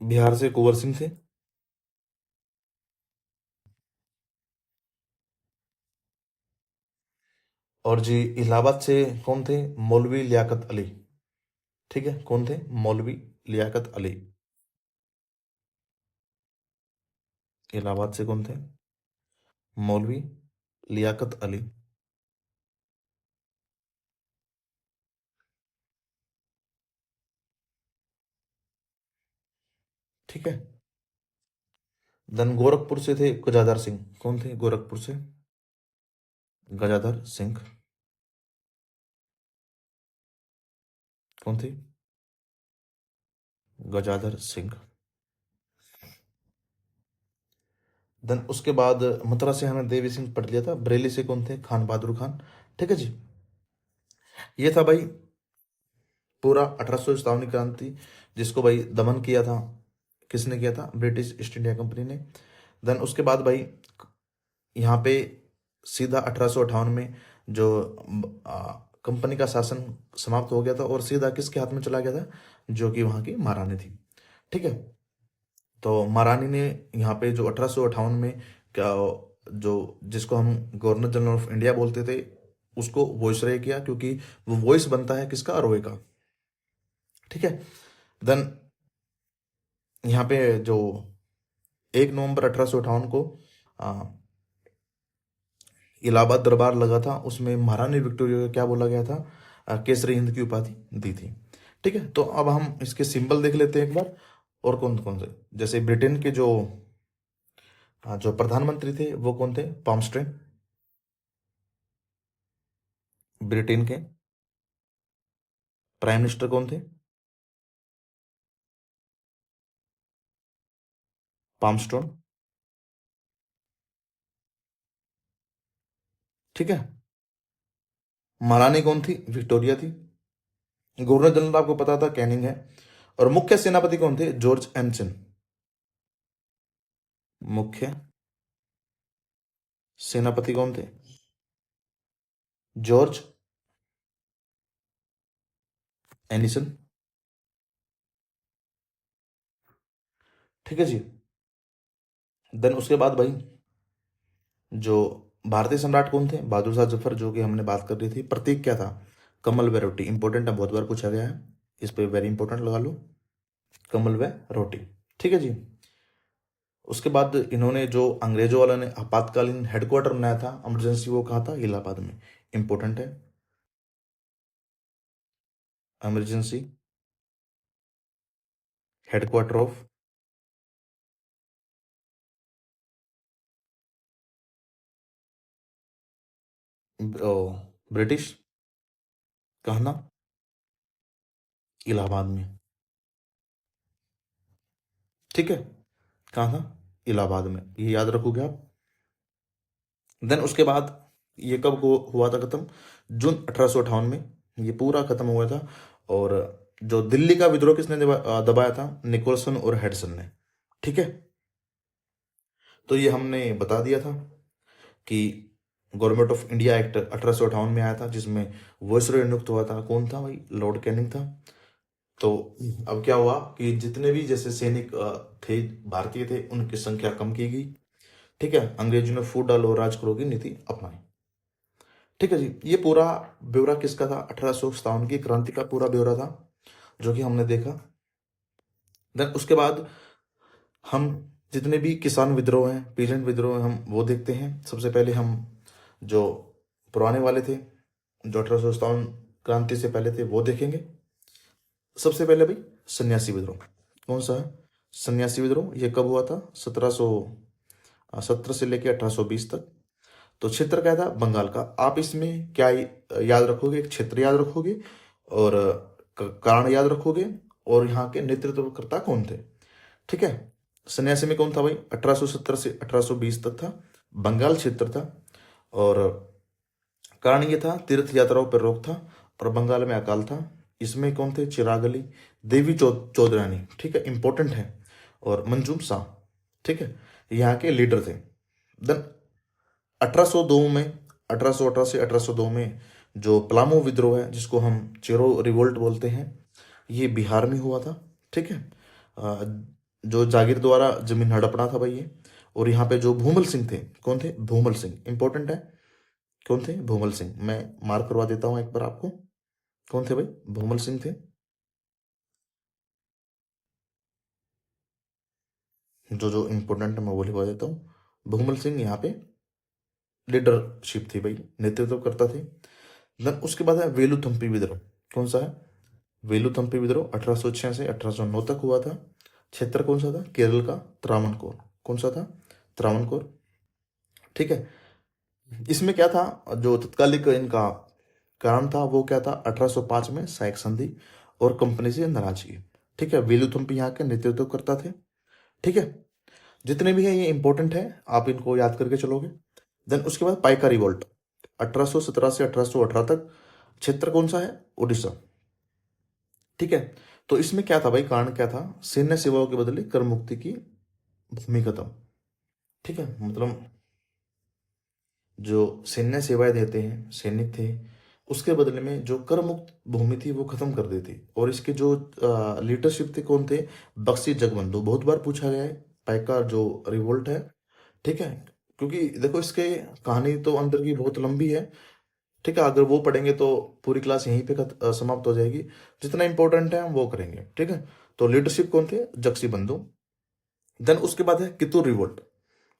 बिहार से कुंवर सिंह थे। और जी इलाहाबाद से कौन थे? मौलवी लियाकत अली। ठीक है, कौन थे? मौलवी लियाकत अली। इलाहाबाद से कौन थे? मौलवी लियाकत अली। ठीक है, देन गोरखपुर से थे गजाधर सिंह। कौन थे गोरखपुर से? गजाधर सिंह। कौन थे? गजाधर सिंह। देन उसके बाद मथुरा से हमने देवी सिंह पढ़ लिया था। बरेली से कौन थे? खान बहादुर खान। ठीक है जी। ये था भाई पूरा 1857 क्रांति, जिसको भाई दमन किया था। किसने किया था? ब्रिटिश ईस्ट इंडिया कंपनी ने। देन उसके बाद भाई यहाँ पे सीधा 1858 में जो कंपनी का शासन समाप्त हो गया था और सीधा किसके हाथ में चला गया था? जो कि वहाँ की महारानी थी। ठीक है। तो महारानी ने यहाँ पे जो 1858 में क्या, जो जिसको हम गवर्नर जनरल ऑफ इंडिया बोलते थे, उसको वॉइसरॉय किया, क्योंकि वो वॉइस बनता है किसका? रोए का। ठीक है। देन यहाँ पे जो 1 नवंबर 1858 को आ, इलाहाबाद दरबार लगा था, उसमें महारानी विक्टोरिया को क्या बोला गया था? केसरी हिंद की उपाधि दी थी। ठीक है। तो अब हम इसके सिंबल देख लेते हैं एक बार। और कौन कौन से, जैसे ब्रिटेन के जो प्रधानमंत्री थे वो कौन थे? पामस्ट्रे। ब्रिटेन के प्राइम मिनिस्टर कौन थे? पामस्टोन। ठीक है। महारानी कौन थी? विक्टोरिया थी। गवर्नर जनरल आपको पता था कैनिंग है। और मुख्य सेनापति कौन थे? जॉर्ज एनसन। मुख्य सेनापति कौन थे? George Ennison. ठीक है जी। देन उसके बाद भाई जो भारतीय सम्राट कौन थे? बहादुर शाह जफर, जो कि हमने बात कर रही थी। प्रतीक क्या था? कमल व रोटी। इंपॉर्टेंट है, बहुत बार पूछा गया है, इस पे वेरी इंपॉर्टेंट लगा लो, कमल व रोटी। ठीक है जी। उसके बाद इन्होंने जो अंग्रेजों वालों ने आपातकालीन हेडक्वार्टर बनाया था इमरजेंसी, वो कहा था? इलाहाबाद में। इंपॉर्टेंट है, इमरजेंसी हेडक्वार्टर ऑफ ब्रिटिश, कहा ना? इलाहाबाद में। ठीक है। कहा था? इलाहाबाद में। ये याद रखोगे आप। देन उसके बाद ये कब हुआ था खत्म? जून 1858 में ये पूरा खत्म हुआ था। और जो दिल्ली का विद्रोह किसने दबाया था? निकोलसन और हेडसन ने। ठीक है। तो ये हमने बता दिया था कि गवर्नमेंट ऑफ इंडिया एक्ट 1858 में आया था, जिसमें वॉइसरॉय नियुक्त हुआ था। कौन था भाई? लॉर्ड कैनिंग था। तो अब क्या हुआ कि जितने भी जैसे सैनिक थे भारतीय थे, उनकी संख्या कम की गई। ठीक है। अंग्रेजों ने फूट डालो राज करो की नीति अपनाई। ठीक है जी। ये पूरा ब्यौरा किसका था? 1857 की क्रांति का पूरा ब्यौरा था, जो कि हमने देखा। देन उसके बाद हम जितने भी किसान विद्रोह हैं, पीजेंट विद्रोह हैं, हम वो देखते हैं। सबसे पहले हम जो पुराने वाले थे, जो 1857 क्रांति से पहले थे, वो देखेंगे। सबसे पहले भाई सन्यासी विद्रोह। कौन सा है? सन्यासी विद्रोह। ये कब हुआ था? 1717 से लेकर 1820 तक। तो क्षेत्र क्या था? बंगाल का। आप इसमें क्या याद रखोगे? एक क्षेत्र याद रखोगे, और कारण याद रखोगे, और यहाँ के नेतृत्वकर्ता कौन थे। ठीक है। सन्यासी में कौन था भाई? 1870 से 1820 तक था, बंगाल क्षेत्र था। और कारण ये था, तीर्थ यात्राओं पर रोक था, और बंगाल में अकाल था। इसमें कौन थे? चिराग अली, देवी चौधरानी। ठीक है, इंपॉर्टेंट है। और मंजूम शाह। ठीक है, यहाँ के लीडर थे। देन 1802 में, 1818 से 1802 में जो पलामू विद्रोह है, जिसको हम चेरो रिवोल्ट बोलते हैं, ये बिहार में हुआ था। ठीक है। अ, जो जागीर द्वारा जमीन हड़पना था भाई ये। और यहाँ पे जो भूमल सिंह थे, कौन थे? भूमल सिंह, इंपॉर्टेंट है। कौन थे? भूमल सिंह। मैं मार्क करवा देता हूँ एक बार आपको। कौन थे भाई? भूमल सिंह थे। जो जो इंपॉर्टेंट है मैं वो लिखवा देता हूँ। भूमल सिंह यहाँ पे लीडरशिप थी भाई, नेतृत्व करता थे। देन उसके बाद है वेलुथम्पी विद्रोह। कौन सा है? वेलुथम्पी विद्रोह 1806 से 1809 तक हुआ था। क्षेत्र कौन सा था? केरल का त्रावणकोर। कौन सा था? त्रावणकोर। ठीक है। इसमें क्या था, जो तत्कालिक इनका कारण था वो क्या था, 1805 में साइक संधि और कंपनी से नाराजगी। ठीक है, वेलुथम्पी यहाँ के नेतृत्व करता थे। ठीक है, जितने भी हैं ये इंपॉर्टेंट है, आप इनको याद करके चलोगे। देन उसके बाद पाइका रिवोल्ट 1817 से 1818 तक, क्षेत्र कौन सा है? उड़ीसा। ठीक है, तो इसमें क्या था भाई, कारण क्या था? सैन्य सेवाओं के बदले कर मुक्ति की भूमि खत्म। ठीक है, मतलब जो सैन्य सेवाएं देते हैं सैनिक थे, उसके बदले में जो कर मुक्त भूमि थी वो खत्म कर दी थी। और इसके जो लीडरशिप थे कौन थे? बख्शी जगबंधु। बहुत बार पूछा गया है पाइका जो रिवोल्ट है। ठीक है, क्योंकि देखो इसके कहानी तो अंदर की बहुत लंबी है। ठीक है, अगर वो पढ़ेंगे तो पूरी क्लास यहीं पे समाप्त हो जाएगी। जितना इंपॉर्टेंट है हम वो करेंगे। ठीक है, तो लीडरशिप कौन थे? जगसी बंधु। देन उसके बाद है कितूर रिवोल्ट।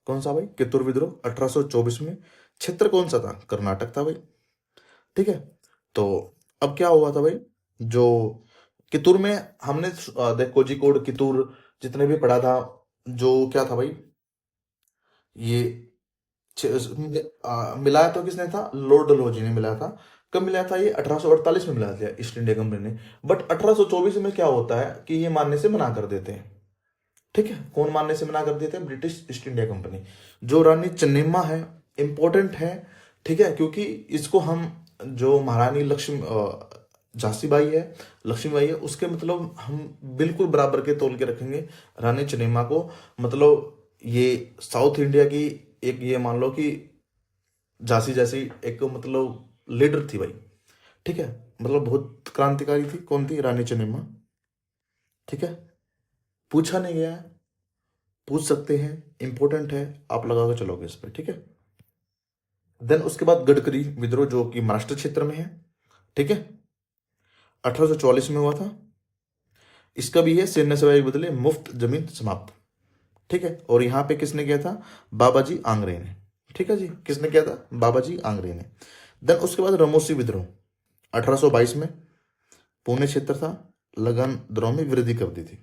कौन सा भाई? कितूर विद्रोह 1824 में। क्षेत्र कौन सा था? कर्नाटक था भाई। ठीक है, तो अब क्या हुआ था भाई, जो कितूर में हमने देख कोझिकोड कितूर जितने भी पढ़ा था, जो क्या था भाई, ये मिलाया तो किसने था? लॉर्ड डलहौजी ने मिलाया था। कब मिलाया था? ये 1848 में मिलाया था ईस्ट इंडिया कंपनी ने। बट 1824 में क्या होता है कि ये मानने से मना कर देते हैं। ठीक है, कौन मानने से मना कर देते हैं? British east India company. जो रानी चन्निम्मा है, इंपॉर्टेंट है। ठीक है, क्योंकि इसको हम जो महारानी लक्ष्मी झांसी बाई है, लक्ष्मीबाई है, उसके मतलब हम बिल्कुल बराबर के तौल के रखेंगे रानी चन्निम्मा को। मतलब ये साउथ इंडिया की एक, ये मान लो कि झांसी जैसी एक मतलब लीडर थी भाई। ठीक है, मतलब बहुत क्रांतिकारी थी। कौन थी? रानी चन्निम्मा। ठीक है, पूछा नहीं गया है, पूछ सकते हैं, इंपॉर्टेंट है, आप लगा के चलोगे इस पे। ठीक है, देन उसके बाद गडकरी विद्रोह जो कि महाराष्ट्र क्षेत्र में है। ठीक है, 1844 में हुआ था। इसका भी है सैन्य सेवा के बदले मुफ्त जमीन समाप्त। ठीक है, और यहाँ पे किसने किया था? बाबाजी आंग्रे ने। ठीक है जी, किसने किया था? बाबाजी आंग्रे ने। देन उसके बाद रमोसी विद्रोह 1822 में, पुणे क्षेत्र था, लगान दरों में वृद्धि कर दी थी।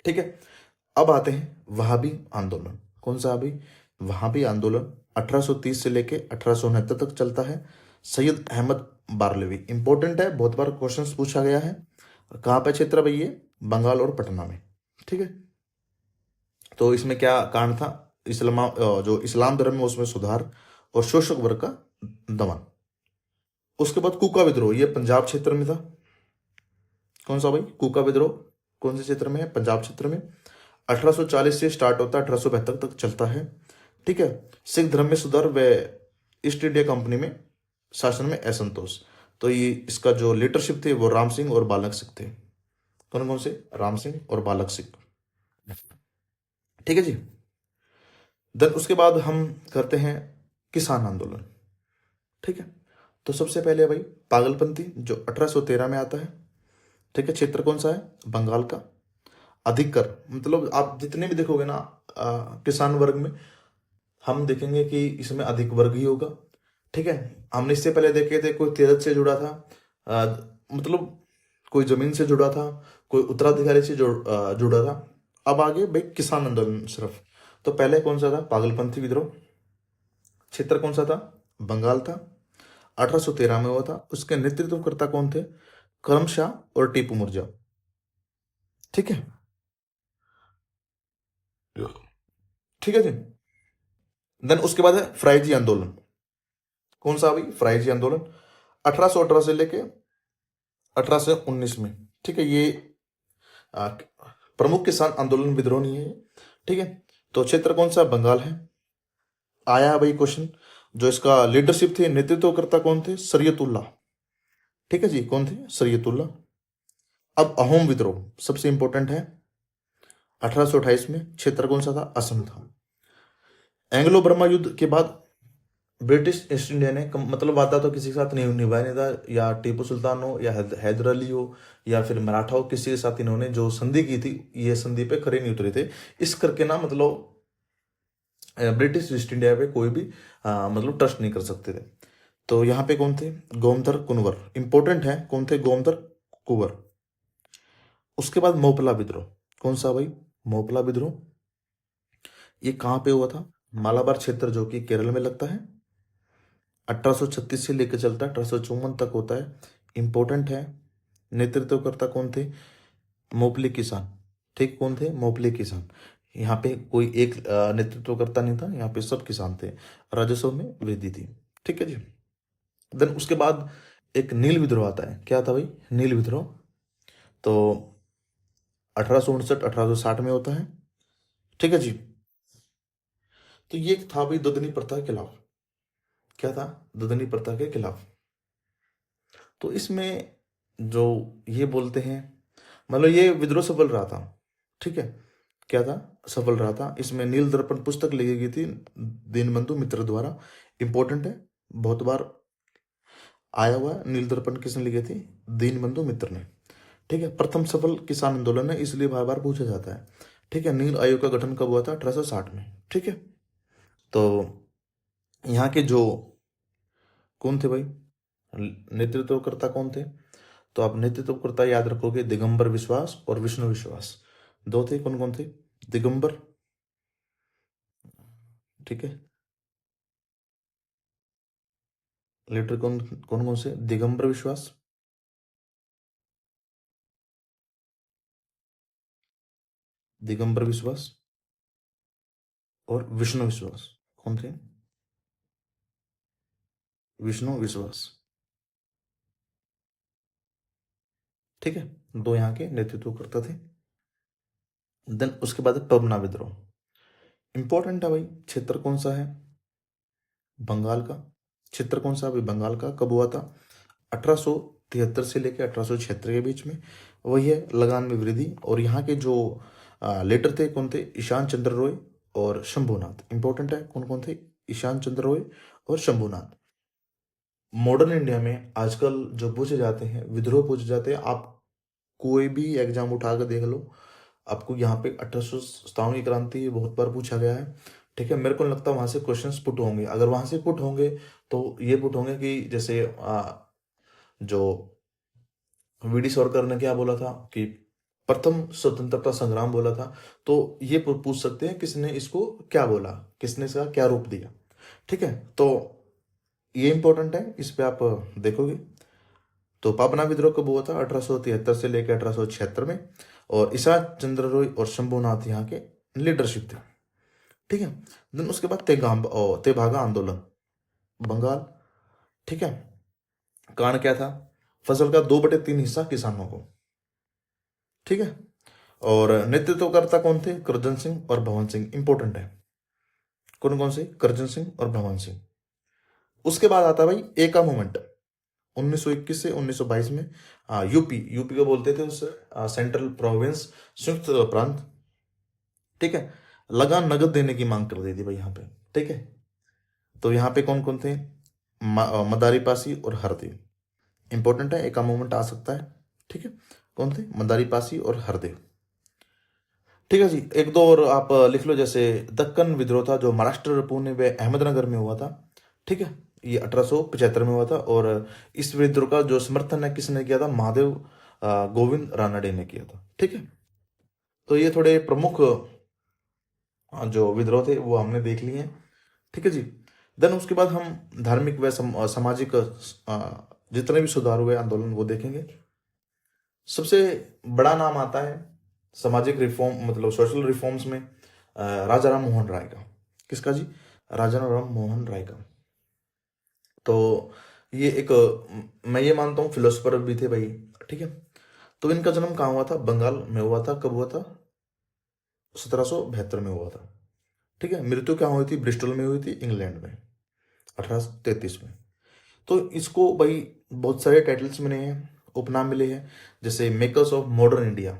ठीक है, अब आते हैं वहाबी आंदोलन। कौन सा अभी? वहाबी आंदोलन 1830 से लेके 1869 तक चलता है। सैयद अहमद बारलवी, इंपॉर्टेंट है, बहुत बार क्वेश्चंस पूछा गया है। कहाँ पे क्षेत्र भाई? ये बंगाल और पटना में। ठीक है, तो इसमें क्या कारण था? जो इस्लाम धर्म में उसमें सुधार और शोषक वर्ग का दमन। उसके बाद कुका विद्रोह, ये पंजाब क्षेत्र में था। कौन सा भाई? कुका विद्रोह कौन से क्षेत्र में है? पंजाब क्षेत्र में। 1840 से स्टार्ट होता है, 1872 तक चलता है। ठीक है, सिख धर्म में सुधार व ईस्ट इंडिया कंपनी में शासन में असंतोष। तो ये इसका जो लीडरशिप थे वो राम सिंह और बालक सिंह थे। कौन कौन से? राम सिंह और बालक सिंह। ठीक है जी, देन उसके बाद हम करते हैं किसान आंदोलन। ठीक है, तो सबसे पहले भाई पागलपंथी जो 1813 में आता है। ठीक है, क्षेत्र कौन सा है? बंगाल का। अधिक कर, मतलब आप जितने भी देखोगे ना किसान वर्ग में, हम देखेंगे कि इसमें अधिक वर्ग ही होगा। ठीक है, हमने इससे पहले देखे थे कोई तेरथ से जुड़ा था, मतलब कोई जमीन से जुड़ा था, कोई उत्तराधिकारी से जुड़ा था। अब आगे भाई किसान आंदोलन सिर्फ। तो पहले कौन सा था? पागलपंथी विद्रोह। क्षेत्र कौन सा था? बंगाल था। 1813 में हुआ था। उसके नेतृत्वकर्ता कौन थे? करमशाह और टीपू मुर्जा। ठीक है, ठीक है जी। देन उसके बाद है फ्राइजी आंदोलन। कौन सा भाई? फ्राइजी आंदोलन 1818 से लेके 1819 में। ठीक है, ये आ, प्रमुख किसान आंदोलन विद्रोह नहीं है ये। ठीक है, तो क्षेत्र कौन सा? बंगाल है। आया भाई क्वेश्चन, जो इसका लीडरशिप थे, नेतृत्वकर्ता कौन थे? सरियतुल्लाह। ठीक है जी, कौन थे? सरियतुल्लाह। अब अहोम विद्रोह सबसे इंपॉर्टेंट है, 1828 में। क्षेत्र कौन सा था? असम था। एंग्लो बर्मा युद्ध के बाद ब्रिटिश ईस्ट इंडिया ने मतलब वादा तो किसी के साथ नहीं निभाया नहीं था, या टीपू सुल्तान हो या हैदर अली हो या फिर मराठा हो, किसी के साथ इन्होंने जो संधि की थी, ये संधि पे खरे नहीं उतरे थे। इस करके ना मतलब ब्रिटिश ईस्ट इंडिया पे कोई भी मतलब ट्रस्ट नहीं कर सकते थे। तो यहाँ पे कौन थे? गोमधर कुंवर, इंपॉर्टेंट है, कौन थे? गोमधर कुंवर। उसके बाद मोपला विद्रोह। कौन सा भाई? मोपला विद्रोह ये कहाँ पे हुआ था? मालाबार क्षेत्र जो कि केरल में लगता है। 1836 से लेकर चलता है 1854 तक होता है। इंपॉर्टेंट है। नेतृत्वकर्ता कौन थे? मोपले किसान। ठीक, कौन थे? मोपले किसान। यहाँ पे कोई एक नेतृत्वकर्ता नहीं था, यहाँ पे सब किसान थे। राजस्व में वृद्धि थी। ठीक है जी। देन उसके बाद एक नील विद्रोह आता है। क्या था भाई? नील विद्रोह। तो 1859 1860 में होता है। ठीक है जी। तो ये था भाई ददनी प्रथा के खिलाफ। क्या था? ददनी प्रथा के खिलाफ। तो इसमें जो ये बोलते हैं, मतलब ये विद्रोह सफल रहा था। ठीक है, क्या था? सफल रहा था। इसमें नील दर्पण पुस्तक लिखी गई थी दीनबंधु मित्र द्वारा। इंपॉर्टेंट है, बहुत बार आया हुआ है। नील दर्पण किसने लिखे थी? दीनबंधु मित्र ने। ठीक है, प्रथम सफल किसान आंदोलन है, इसलिए बार बार पूछा जाता है। ठीक है, नील आयोग का गठन कब हुआ था? 1860 में। ठीक है, तो यहाँ के जो कौन थे भाई नेतृत्वकर्ता कौन थे? तो आप नेतृत्वकर्ता याद रखोगे, दिगंबर विश्वास और विष्णु विश्वास। दो थे, कौन कौन थे? दिगंबर, ठीक है, लीडर कौन कौन कौन से? दिगंबर विश्वास, दिगंबर विश्वास और विष्णु विश्वास। कौन थे? विष्णु विश्वास। ठीक है, दो यहाँ के नेतृत्वकर्ता थे। देन उसके बाद पबना विद्रोह। इंपॉर्टेंट है भाई। क्षेत्र कौन सा है? बंगाल का। क्षेत्र कौन सा है भाई? बंगाल का। कब हुआ था? 1873 से लेकर 1876 के बीच में। वही है, लगान में वृद्धि। और यहाँ के जो लेटर थे कौन थे? ईशान चंद्र रॉय और शंभुनाथ। इंपॉर्टेंट है, कौन कौन थे? ईशान चंद्र रॉय और शंभुनाथ। मॉडर्न इंडिया में आजकल जो पूछे जाते हैं, विद्रोह पूछे जाते हैं, आप कोई भी एग्जाम उठा कर देख लो, आपको यहाँ पे 1857 की क्रांति बहुत बार पूछा गया है। ठीक है, मेरे को नहीं लगता वहां से क्वेश्चंस पुट होंगे। अगर वहां से पुट होंगे तो ये पुट होंगे कि जैसे जो वीडी सावरकर ने क्या बोला था कि प्रथम स्वतंत्रता संग्राम बोला था, तो ये पूछ सकते हैं किसने इसको क्या बोला, किसने इसका क्या रूप दिया। ठीक है, तो ये इंपॉर्टेंट है, इस पे आप देखोगे। तो पापना विद्रोह कब हुआ था? 1873 से लेकर 1876 में। और ईशा चंद्र रॉय और शंभुनाथ यहाँ के लीडरशिप थे। ठीक है, देन उसके बाद तेभागा आंदोलन, बंगाल। ठीक है, कारण क्या था? फसल का 2/3 हिस्सा किसानों को। ठीक है, और नेतृत्वकर्ता कौन थे? करजन सिंह और भवन सिंह। इंपॉर्टेंट है, कौन कौन से? करजन सिंह और भवन सिंह। उसके बाद आता है भाई एका मूवमेंट, 1921 से 1922 में। यूपी, यूपी को बोलते थे उस सेंट्रल प्रोविंस, संयुक्त प्रांत। ठीक है, लगान नगद देने की मांग कर दी थी भाई यहाँ पे। ठीक है, तो यहाँ पे कौन कौन थे? मदारी पासी और हरदेव। इंपॉर्टेंट है, एका मूवमेंट आ सकता है। ठीक है, कौन थे? मदारी पासी और हरदेव। ठीक है जी, एक दो और आप लिख लो, जैसे दक्कन विद्रोह था जो महाराष्ट्र, पुणे व अहमदनगर में हुआ था। ठीक है, ये 1875 में हुआ था। और इस विद्रोह का जो समर्थन है किसने किया था? महादेव गोविंद रानडे ने किया था। ठीक है, तो ये थोड़े प्रमुख जो विद्रोह थे वो हमने देख लिए हैं। ठीक है जी। देन उसके बाद हम धार्मिक व सामाजिक जितने भी सुधार हुए आंदोलन वो देखेंगे। सबसे बड़ा नाम आता है सामाजिक रिफॉर्म, मतलब सोशल रिफॉर्म्स में, राजा राम मोहन राय का। किसका जी? राजा राम मोहन राय का। तो ये एक मैं ये मानता हूँ फिलोसफर भी थे भाई। ठीक है, तो इनका जन्म कहाँ हुआ था? बंगाल में हुआ था। कब हुआ था? 1772 में हुआ था। ठीक है, मृत्यु क्या हुई थी? ब्रिस्टल में हुई थी, इंग्लैंड में, 1833 में। तो इसको भाई बहुत सारे टाइटल्स मिले हैं, उपनाम मिले हैं, जैसे मेकर्स ऑफ मॉडर्न इंडिया,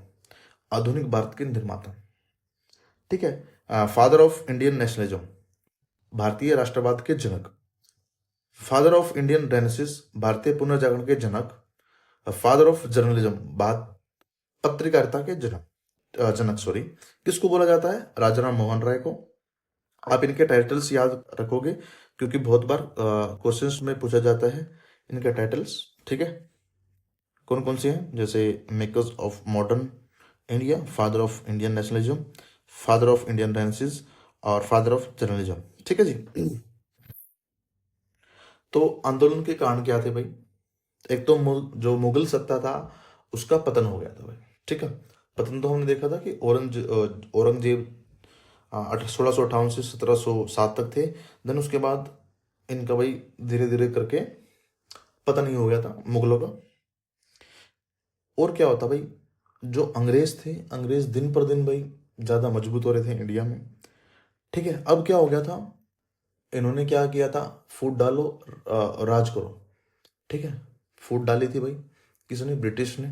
आधुनिक भारत के निर्माता। ठीक है, फादर ऑफ इंडियन नेशनलिज्म, भारतीय राष्ट्रवाद के जनक। फादर ऑफ इंडियन रेनेसिस, भारतीय पुनर्जागरण के जनक। फादर ऑफ जर्नलिज्म, बात पत्रकारिता के जनक सॉरी। किसको बोला जाता है? राजाराम मोहन राय को। आप इनके टाइटल्स याद रखोगे क्योंकि बहुत बार क्वेश्चंस में पूछा जाता है इनके टाइटल्स। ठीक है, कौन कौन से हैं? जैसे makers of modern India, father of Indian nationalism, father of Indian renaissance और फादर ऑफ जर्नलिज्म। ठीक है जी। तो आंदोलन के कारण क्या थे भाई? एक तो जो मुगल सत्ता था उसका पतन हो गया था भाई। ठीक है, पतन तो हमने देखा था कि औरंगजेब 1658 से 1707 तक थे। देन उसके बाद इनका भाई धीरे धीरे करके पतन ही हो गया था मुगलों का। और क्या होता भाई, जो अंग्रेज थे, अंग्रेज दिन पर दिन भाई ज़्यादा मजबूत हो रहे थे इंडिया में। ठीक है, अब क्या हो गया था, इन्होंने क्या किया था, फूट डालो राज करो। ठीक है, फूट डाली थी भाई किसने, ब्रिटिश ने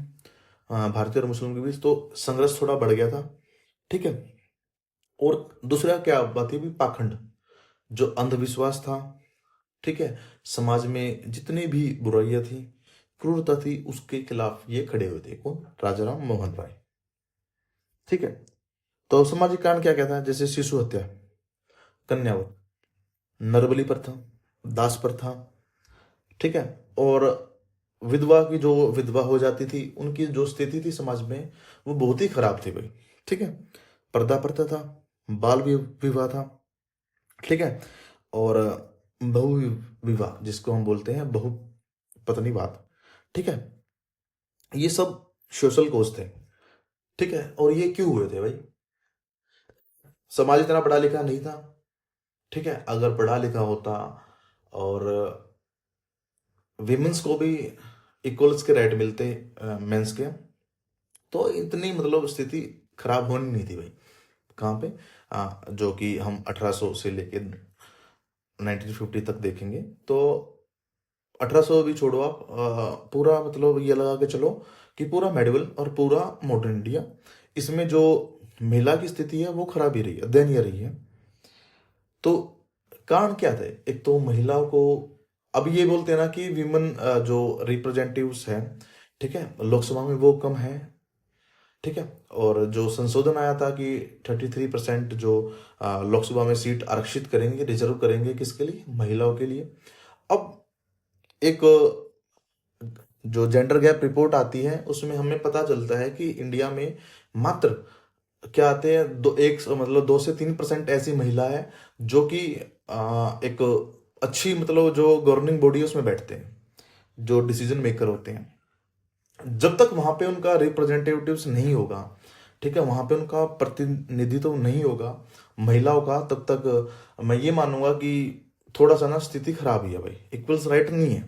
भारतीय और मुस्लिम के बीच, तो संघर्ष थोड़ा बढ़ गया था। ठीक है, और दूसरा क्या बात है भी, पाखंड, जो अंधविश्वास था। ठीक है, समाज में जितनी भी बुराइयां थी, क्रूरता थी, उसके खिलाफ ये खड़े हुए थे। कौन? राजा राम मोहन राय। ठीक है, तो सामाजिक कांड क्या कहता है, जैसे शिशु हत्या, कन्यावत, नरबली प्रथा, दास प्रथा। ठीक है, और विधवा की, जो विधवा हो जाती थी, उनकी जो स्थिति थी समाज में वो बहुत ही खराब थी भाई। ठीक है, पर्दा प्रथा था, बाल विवाह था। ठीक है, और बहु विवाह जिसको हम बोलते हैं बहु पत्नीवाद। ठीक है, ये सब सोशल कोज थे। ठीक है, और ये क्यों हुए थे भाई? समाज इतना पढ़ा लिखा नहीं था। ठीक है, अगर पढ़ा लिखा होता और विमेंस को भी इक्वल्स के राइट मिलते मेंस के, तो इतनी मतलब स्थिति खराब होनी नहीं थी भाई। कहाँ पे? जो कि हम 1800 से लेके 1950 तक देखेंगे तो 1800 भी छोड़ो आप, पूरा मतलब ये लगा के चलो कि पूरा मेडिवल और पूरा मॉडर्न इंडिया, इसमें जो महिला की स्थिति है वो खराब ही रही है, दयनीय रही है। तो कारण क्या थे? एक तो महिलाओं को, अब ये बोलते हैं ना कि विमेन जो रिप्रेजेंटेटिव्स हैं, ठीक है, लोकसभा में वो कम है। ठीक है, और जो संशोधन आया था कि 33% जो लोकसभा में सीट आरक्षित करेंगे, रिजर्व करेंगे, किसके लिए? महिलाओं के लिए। अब एक जो जेंडर गैप रिपोर्ट आती है उसमें हमें पता चलता है कि इंडिया में मात्र क्या आते हैं, 2 से 3% ऐसी महिला है जो कि एक अच्छी मतलब जो गवर्निंग बॉडी है उसमें बैठते हैं, जो डिसीजन मेकर होते हैं। जब तक वहां पे उनका रिप्रेजेंटेटिव्स नहीं होगा, ठीक है, वहां पे उनका प्रतिनिधित्व नहीं होगा महिलाओं का, तब तक मैं ये मानूंगा कि थोड़ा सा ना स्थिति खराब ही है भाई, इक्वल्स राइट नहीं है।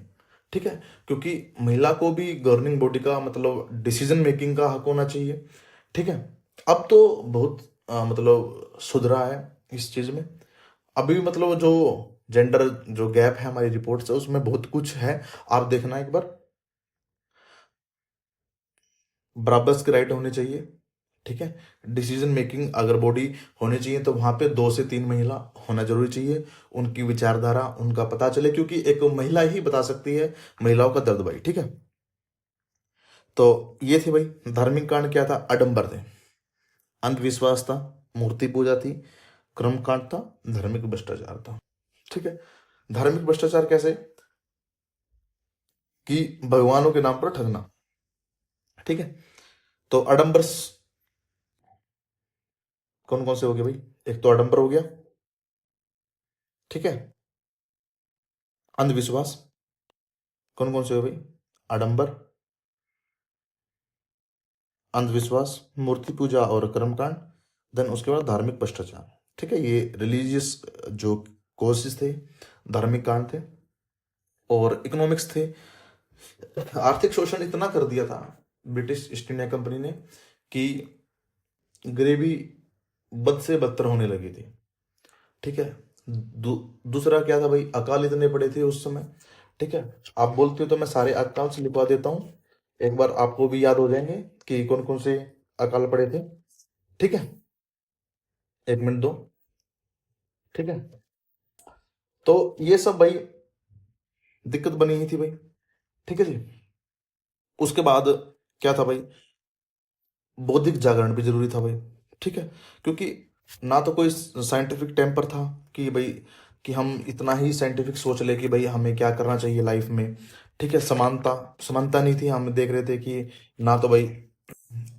ठीक है, क्योंकि महिला को भी गवर्निंग बॉडी का मतलब डिसीजन मेकिंग का हक होना चाहिए। ठीक है, अब तो बहुत मतलब सुधरा है इस चीज में। अभी मतलब जो जेंडर जो गैप है हमारी रिपोर्ट से, उसमें बहुत कुछ है, आप देखना एक बार। बराबर के राइट होने चाहिए। ठीक है, डिसीजन मेकिंग अगर बॉडी होनी चाहिए तो वहां पे 2 से 3 महिला होना जरूरी चाहिए, उनकी विचारधारा उनका पता चले, क्योंकि एक महिला ही बता सकती है महिलाओं का दर्द भाई। ठीक है, तो ये थी भाई धार्मिक कांड, क्या था? आडंबर थे, अंधविश्वास था, मूर्ति पूजा थी, कर्म कांड था, धार्मिक भ्रष्टाचार था। ठीक है, धार्मिक भ्रष्टाचार कैसे? कि भगवानों के नाम पर ठगना। ठीक है, तो आडंबर कौन कौन से हो गए भाई? एक तो आडंबर हो गया, ठीक है, अंधविश्वास कौन कौन से हो भाई? आडंबर, अंधविश्वास, मूर्ति पूजा और कर्मकांड, देन उसके बाद धार्मिक भ्रष्टाचार। ठीक है, ये रिलीजियस जो कोर्सेज थे, धार्मिक कांड थे, और इकोनॉमिक्स थे। आर्थिक शोषण इतना कर दिया था ब्रिटिश ईस्ट इंडिया कंपनी ने कि गरीबी बद से बदतर होने लगी थी। ठीक है, दूसरा क्या था भाई? अकाल इतने पड़े थे उस समय। ठीक है, आप बोलते हो तो मैं सारे अकाल से लिखवा देता हूँ, एक बार आपको भी याद हो जाएंगे कि कौन कौन से अकाल पड़े थे। ठीक है, 1 मिनट दो। ठीक है, तो ये सब भाई दिक्कत बनी ही थी भाई। ठीक है जी, उसके बाद क्या था भाई? बौद्धिक जागरण भी जरूरी था भाई। ठीक है, क्योंकि ना तो कोई साइंटिफिक टेम्पर था कि भाई कि हम इतना ही साइंटिफिक सोच ले कि भाई हमें क्या करना चाहिए लाइफ में। ठीक है, समानता समानता नहीं थी, हम देख रहे थे कि ना तो भाई।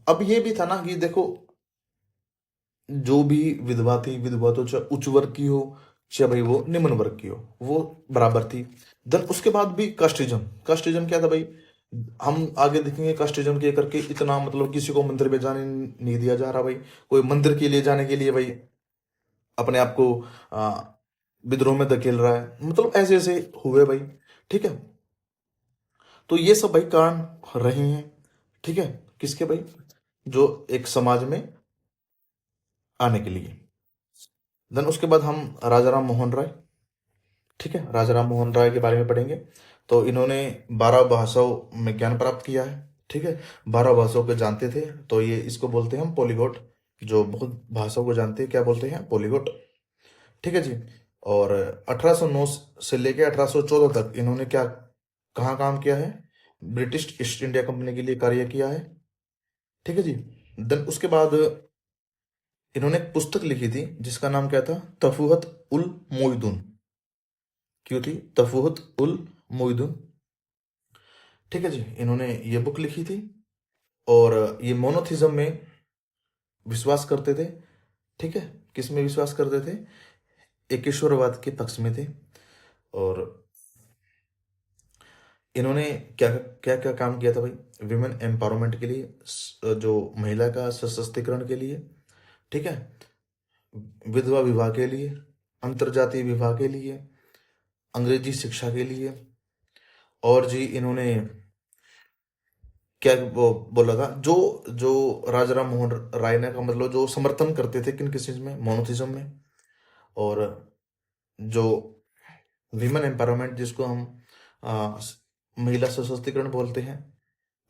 अब ये भी था ना कि देखो, जो भी विधवा थी, विधवा तो चाहे उच्च वर्ग की हो, चाहे भाई वो निम्न वर्ग की हो, वो बराबर थी। देन उसके बाद भी कास्टिज्म। कास्टिज्म क्या था भाई? हम आगे देखेंगे कास्टिज्म के करके इतना मतलब किसी को मंदिर में जाने नहीं दिया जा रहा भाई। कोई मंदिर के लिए जाने के लिए भाई अपने आप को आ, विद्रोह में धकेल रहा है, मतलब ऐसे ऐसे हुए भाई। ठीक है, तो ये सब भाई कारण रहे हैं। ठीक है, किसके भाई? जो एक समाज में आने के लिए। देन उसके बाद हम राजा राम मोहन राय। ठीक है, राजा राम मोहन राय के बारे में पढ़ेंगे। तो इन्होंने 12 भाषाओं में ज्ञान प्राप्त किया है। ठीक है, 12 भाषाओं को जानते थे, तो ये इसको बोलते हैं हम पॉलीगॉट। जो बहुत भाषाओं को जानते हैं क्या बोलते हैं? पॉलीगॉट। ठीक है जी। और 1809 से लेकर 1814 तक इन्होंने क्या कहाँ काम किया है? ब्रिटिश ईस्ट इंडिया कंपनी के लिए कार्य किया है। ठीक है जी। देन उसके बाद इन्होंने एक पुस्तक लिखी थी जिसका नाम क्या था? तफूहत उल मोइदुन। क्यों थी तफूहत उल मोइदुन? ठीक है जी, इन्होंने ये बुक लिखी थी। और ये मोनोथिज्म में विश्वास करते थे। ठीक है, किस में विश्वास करते थे? एकेश्वरवाद के पक्ष में थे। और इन्होंने क्या क्या क्या काम किया था भाई? विमेन एम्पावरमेंट के लिए, जो महिला का सशक्तिकरण के लिए। ठीक है, विधवा विवाह के लिए, अंतरजातीय विवाह के लिए, अंग्रेजी शिक्षा के लिए। और जी इन्होंने क्या वो बोला था? जो जो राजा राम मोहन राय ने का मतलब जो समर्थन करते थे किन किस चीज में? मोनोथिज्म में। और जो विमेन एम्पावरमेंट जिसको हम महिला सशक्तिकरण बोलते हैं,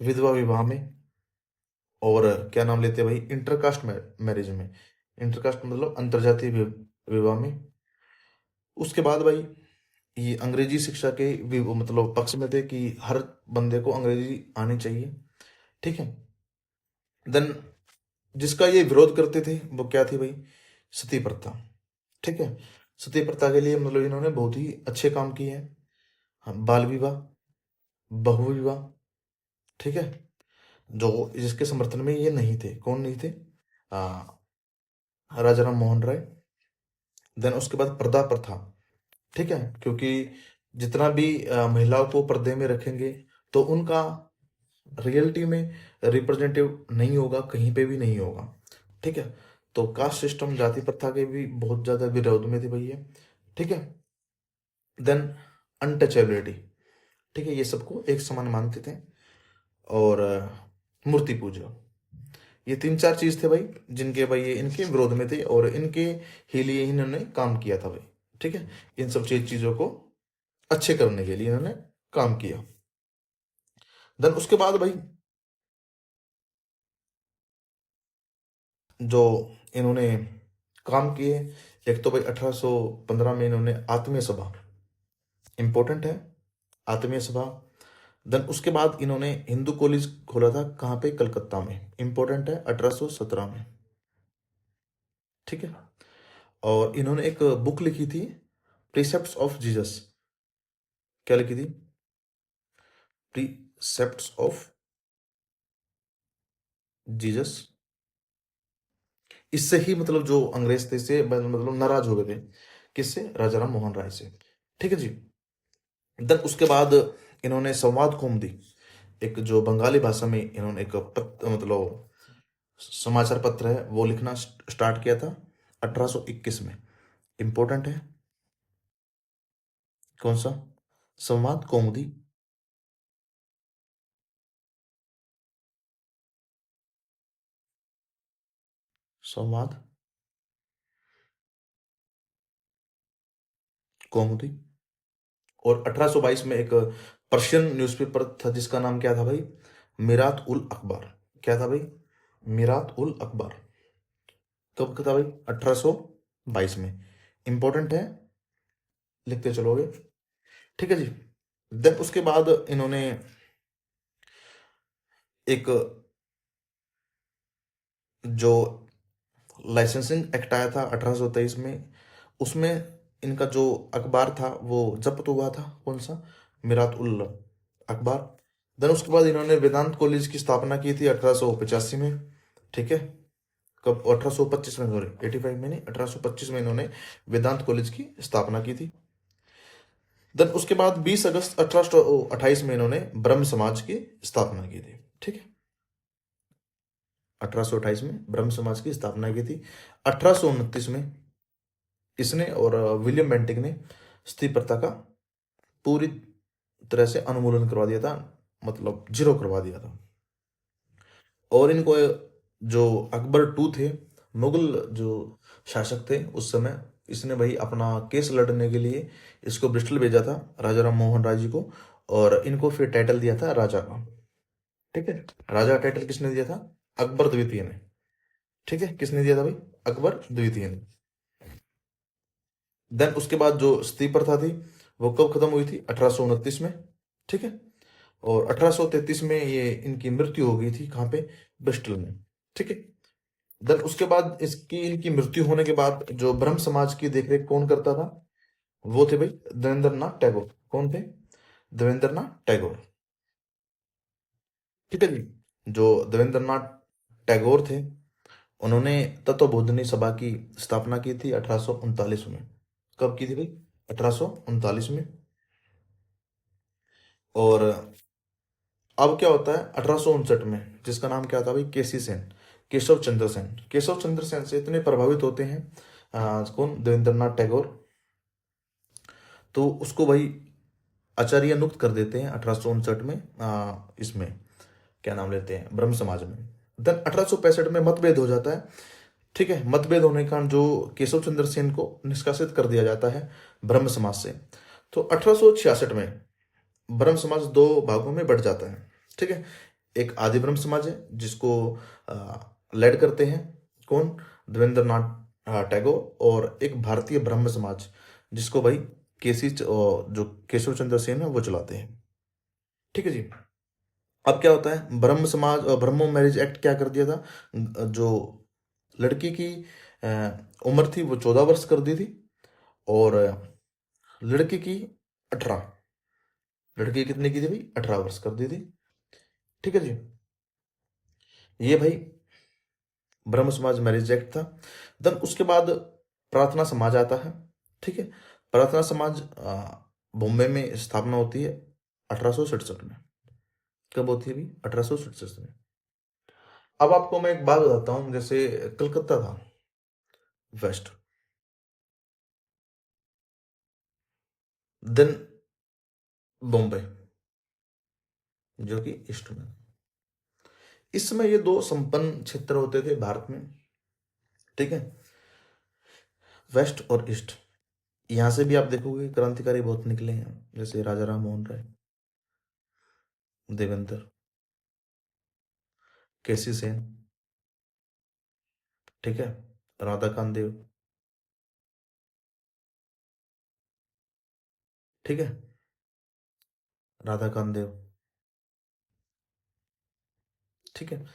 विधवा विवाह में। और क्या नाम लेते हैं भाई? इंटरकास्ट मैरिज में। इंटरकास्ट मतलब अंतरजातीय विवाह में। उसके बाद भाई ये अंग्रेजी शिक्षा के भी वो मतलब पक्ष में थे कि हर बंदे को अंग्रेजी आनी चाहिए। ठीक है। देन जिसका ये विरोध करते थे वो क्या थी भाई? सती प्रथा। ठीक है, सती प्रथा के लिए मतलब इन्होंने बहुत ही अच्छे काम किए हैं। हाँ, बाल विवाह, बहु विवाह। ठीक है, जो जिसके समर्थन में ये नहीं थे, कौन नहीं थे? आ, राजा राम मोहन राय। देन उसके बाद पर्दा प्रथा। ठीक है, क्योंकि जितना भी महिलाओं को पर्दे में रखेंगे तो उनका रियलिटी में रिप्रेजेंटेटिव नहीं होगा, कहीं पे भी नहीं होगा। ठीक है, तो कास्ट सिस्टम, जाति प्रथा के भी बहुत ज्यादा विरोध में थे भैया। ठीक है। Then untouchability. ठीक है, ये सबको एक समान मानते थे। और मूर्ति पूजा। ये तीन चार चीज थे भाई जिनके भाई ये इनके विरोध में थे और इनके ही लिए इन्होंने काम किया था भाई। ठीक है, इन सब चीजों को अच्छे करने के लिए इन्होंने काम किया। देन उसके बाद भाई जो इन्होंने काम किए, एक तो भाई 1815 में इन्होंने आत्मीय सभा, इंपॉर्टेंट है, आत्मीय सभा। देन उसके बाद इन्होंने हिंदू कॉलेज खोला था, कहाँ पे? कलकत्ता में, इंपॉर्टेंट है, 1817 में। ठीक है, और इन्होंने एक बुक लिखी थी, प्रीसेप्ट्स ऑफ जीसस। क्या लिखी थी? Precepts of Jesus. इससे ही मतलब जो अंग्रेज थे से मतलब नाराज हो गए थे। किससे? राजा राम मोहन राय से। ठीक है जी। देन उसके बाद इन्होंने संवाद कौमुदी, एक जो बंगाली भाषा में इन्होंने एक मतलब समाचार पत्र है वो लिखना स्टार्ट किया था 1821 में। इंपॉर्टेंट है, कौन सा? संवाद कौमुदी। संवाद कौमुदी। और 1822 में एक पर्शियन न्यूज़पेपर था जिसका नाम क्या था भाई? मिरात उल अखबार। क्या था भाई? मिरात उल अखबार। कब का था भाई? 1822 में। इंपॉर्टेंट है, लिखते चलोगे। ठीक है जी। देन उसके बाद इन्होंने एक जो लाइसेंसिंग एक्ट आया था 1823 में, उसमें इनका जो अखबार था वो जब्त हुआ था। कौन सा? मिरात उल अखबार। देन उसके बाद इन्होंने वेदांत कॉलेज की स्थापना की थी 1885 में। ठीक है, कब? 1825 में, सॉरी 85 में नहीं, 1825 में इन्होंने वेदांत कॉलेज की स्थापना की थी। देन उसके बाद 20 अगस्त 1828 में इन्होंने ब्रह्म समाज की स्थापना की थी। ठीक है, 1828 में ब्रह्म समाज की स्थापना की थी। 1829 में इसने और विलियम बेंटिक ने स्त्री प्रथा का पूरी तरह से अनुमूलन करवा दिया था, मतलब जीरो करवा दिया था। और इनको जो अकबर टू थे, मुगल जो शासक थे उस समय, इसने भाई अपना केस लड़ने के लिए इसको ब्रिस्टल भेजा था, राजा राम मोहन राय जी को, और इनको फिर टाइटल दिया था राजा का। ठीक है, राजा का टाइटल किसने दिया था? अकबर द्वितीय ने। ठीक है, किसने दिया था भाई? अकबर द्वितीय ने। देन उसके बाद जो स्त्री प्रथा थी वो कब खत्म हुई थी? 1829 में। ठीक है, और 1833 में ये इनकी मृत्यु हो गई थी। कहाँ पे? ब्रिस्टल में। ठीक है, देन उसके बाद इसकी इनकी मृत्यु होने के बाद जो ब्रह्म समाज की देखरेख कौन करता था? वो थे भाई देवेंद्रनाथ टैगोर। कौन थे? देवेंद्रनाथ टैगोर। ठीक है जी, जो देवेंद्रनाथ टैगोर थे उन्होंने तत्वबोधिनी सभा की स्थापना की थी 1839 में। कब की थी भाई? 1839 में। और अब क्या होता है 1859 में, जिसका नाम क्या था भाई? केसी सेन, केशव चंद्र सेन। केशव चंद्र सेन से इतने प्रभावित होते हैं कौन? देवेंद्रनाथ टैगोर। तो उसको भाई आचार्य नियुक्त कर देते हैं 1859 में, इसमें क्या नाम लेते हैं? ब्रह्म समाज में। देन 1865 में मतभेद हो जाता है। ठीक है, मतभेद होने के कारण जो केशव चंद्र सेन को निष्कासित कर दिया जाता है ब्रह्म समाज से। तो 1866 में ब्रह्म समाज दो भागों में बढ़ जाता है। ठीक है, एक आदि ब्रह्म समाज है जिसको लेड करते हैं कौन? देवेंद्रनाथ टैगोर। और एक भारतीय ब्रह्म समाज जिसको भाई जो केशव चंद्र सेन है वो चलाते हैं। ठीक है जी, अब क्या होता है? ब्रह्म समाज और ब्रह्मो मैरिज एक्ट क्या कर दिया था? जो लड़की की उम्र थी वो 14 वर्ष कर दी थी, और लड़के की 18। लड़की कितने की थी भाई? 18 वर्ष कर दी थी। ठीक है जी, ये भाई ब्रह्म समाज मैरिज एक्ट था। देन उसके बाद प्रार्थना समाज आता है। ठीक है, प्रार्थना समाज बॉम्बे में स्थापना होती है 1867 में। कब होती है भाई? 1867 में। अब आपको मैं एक बात बताता हूँ, जैसे कलकत्ता था वेस्ट, देन बॉम्बे जो कि ईस्ट में। इस समय ये दो संपन्न क्षेत्र होते थे भारत में। ठीक है, वेस्ट और ईस्ट। यहाँ से भी आप देखोगे क्रांतिकारी बहुत निकले हैं, जैसे राजा राम मोहन राय, देवेंद्र, केसी सेन। ठीक है, राधा कामदेव। ठीक है, राधा कामदेव। ठीक है,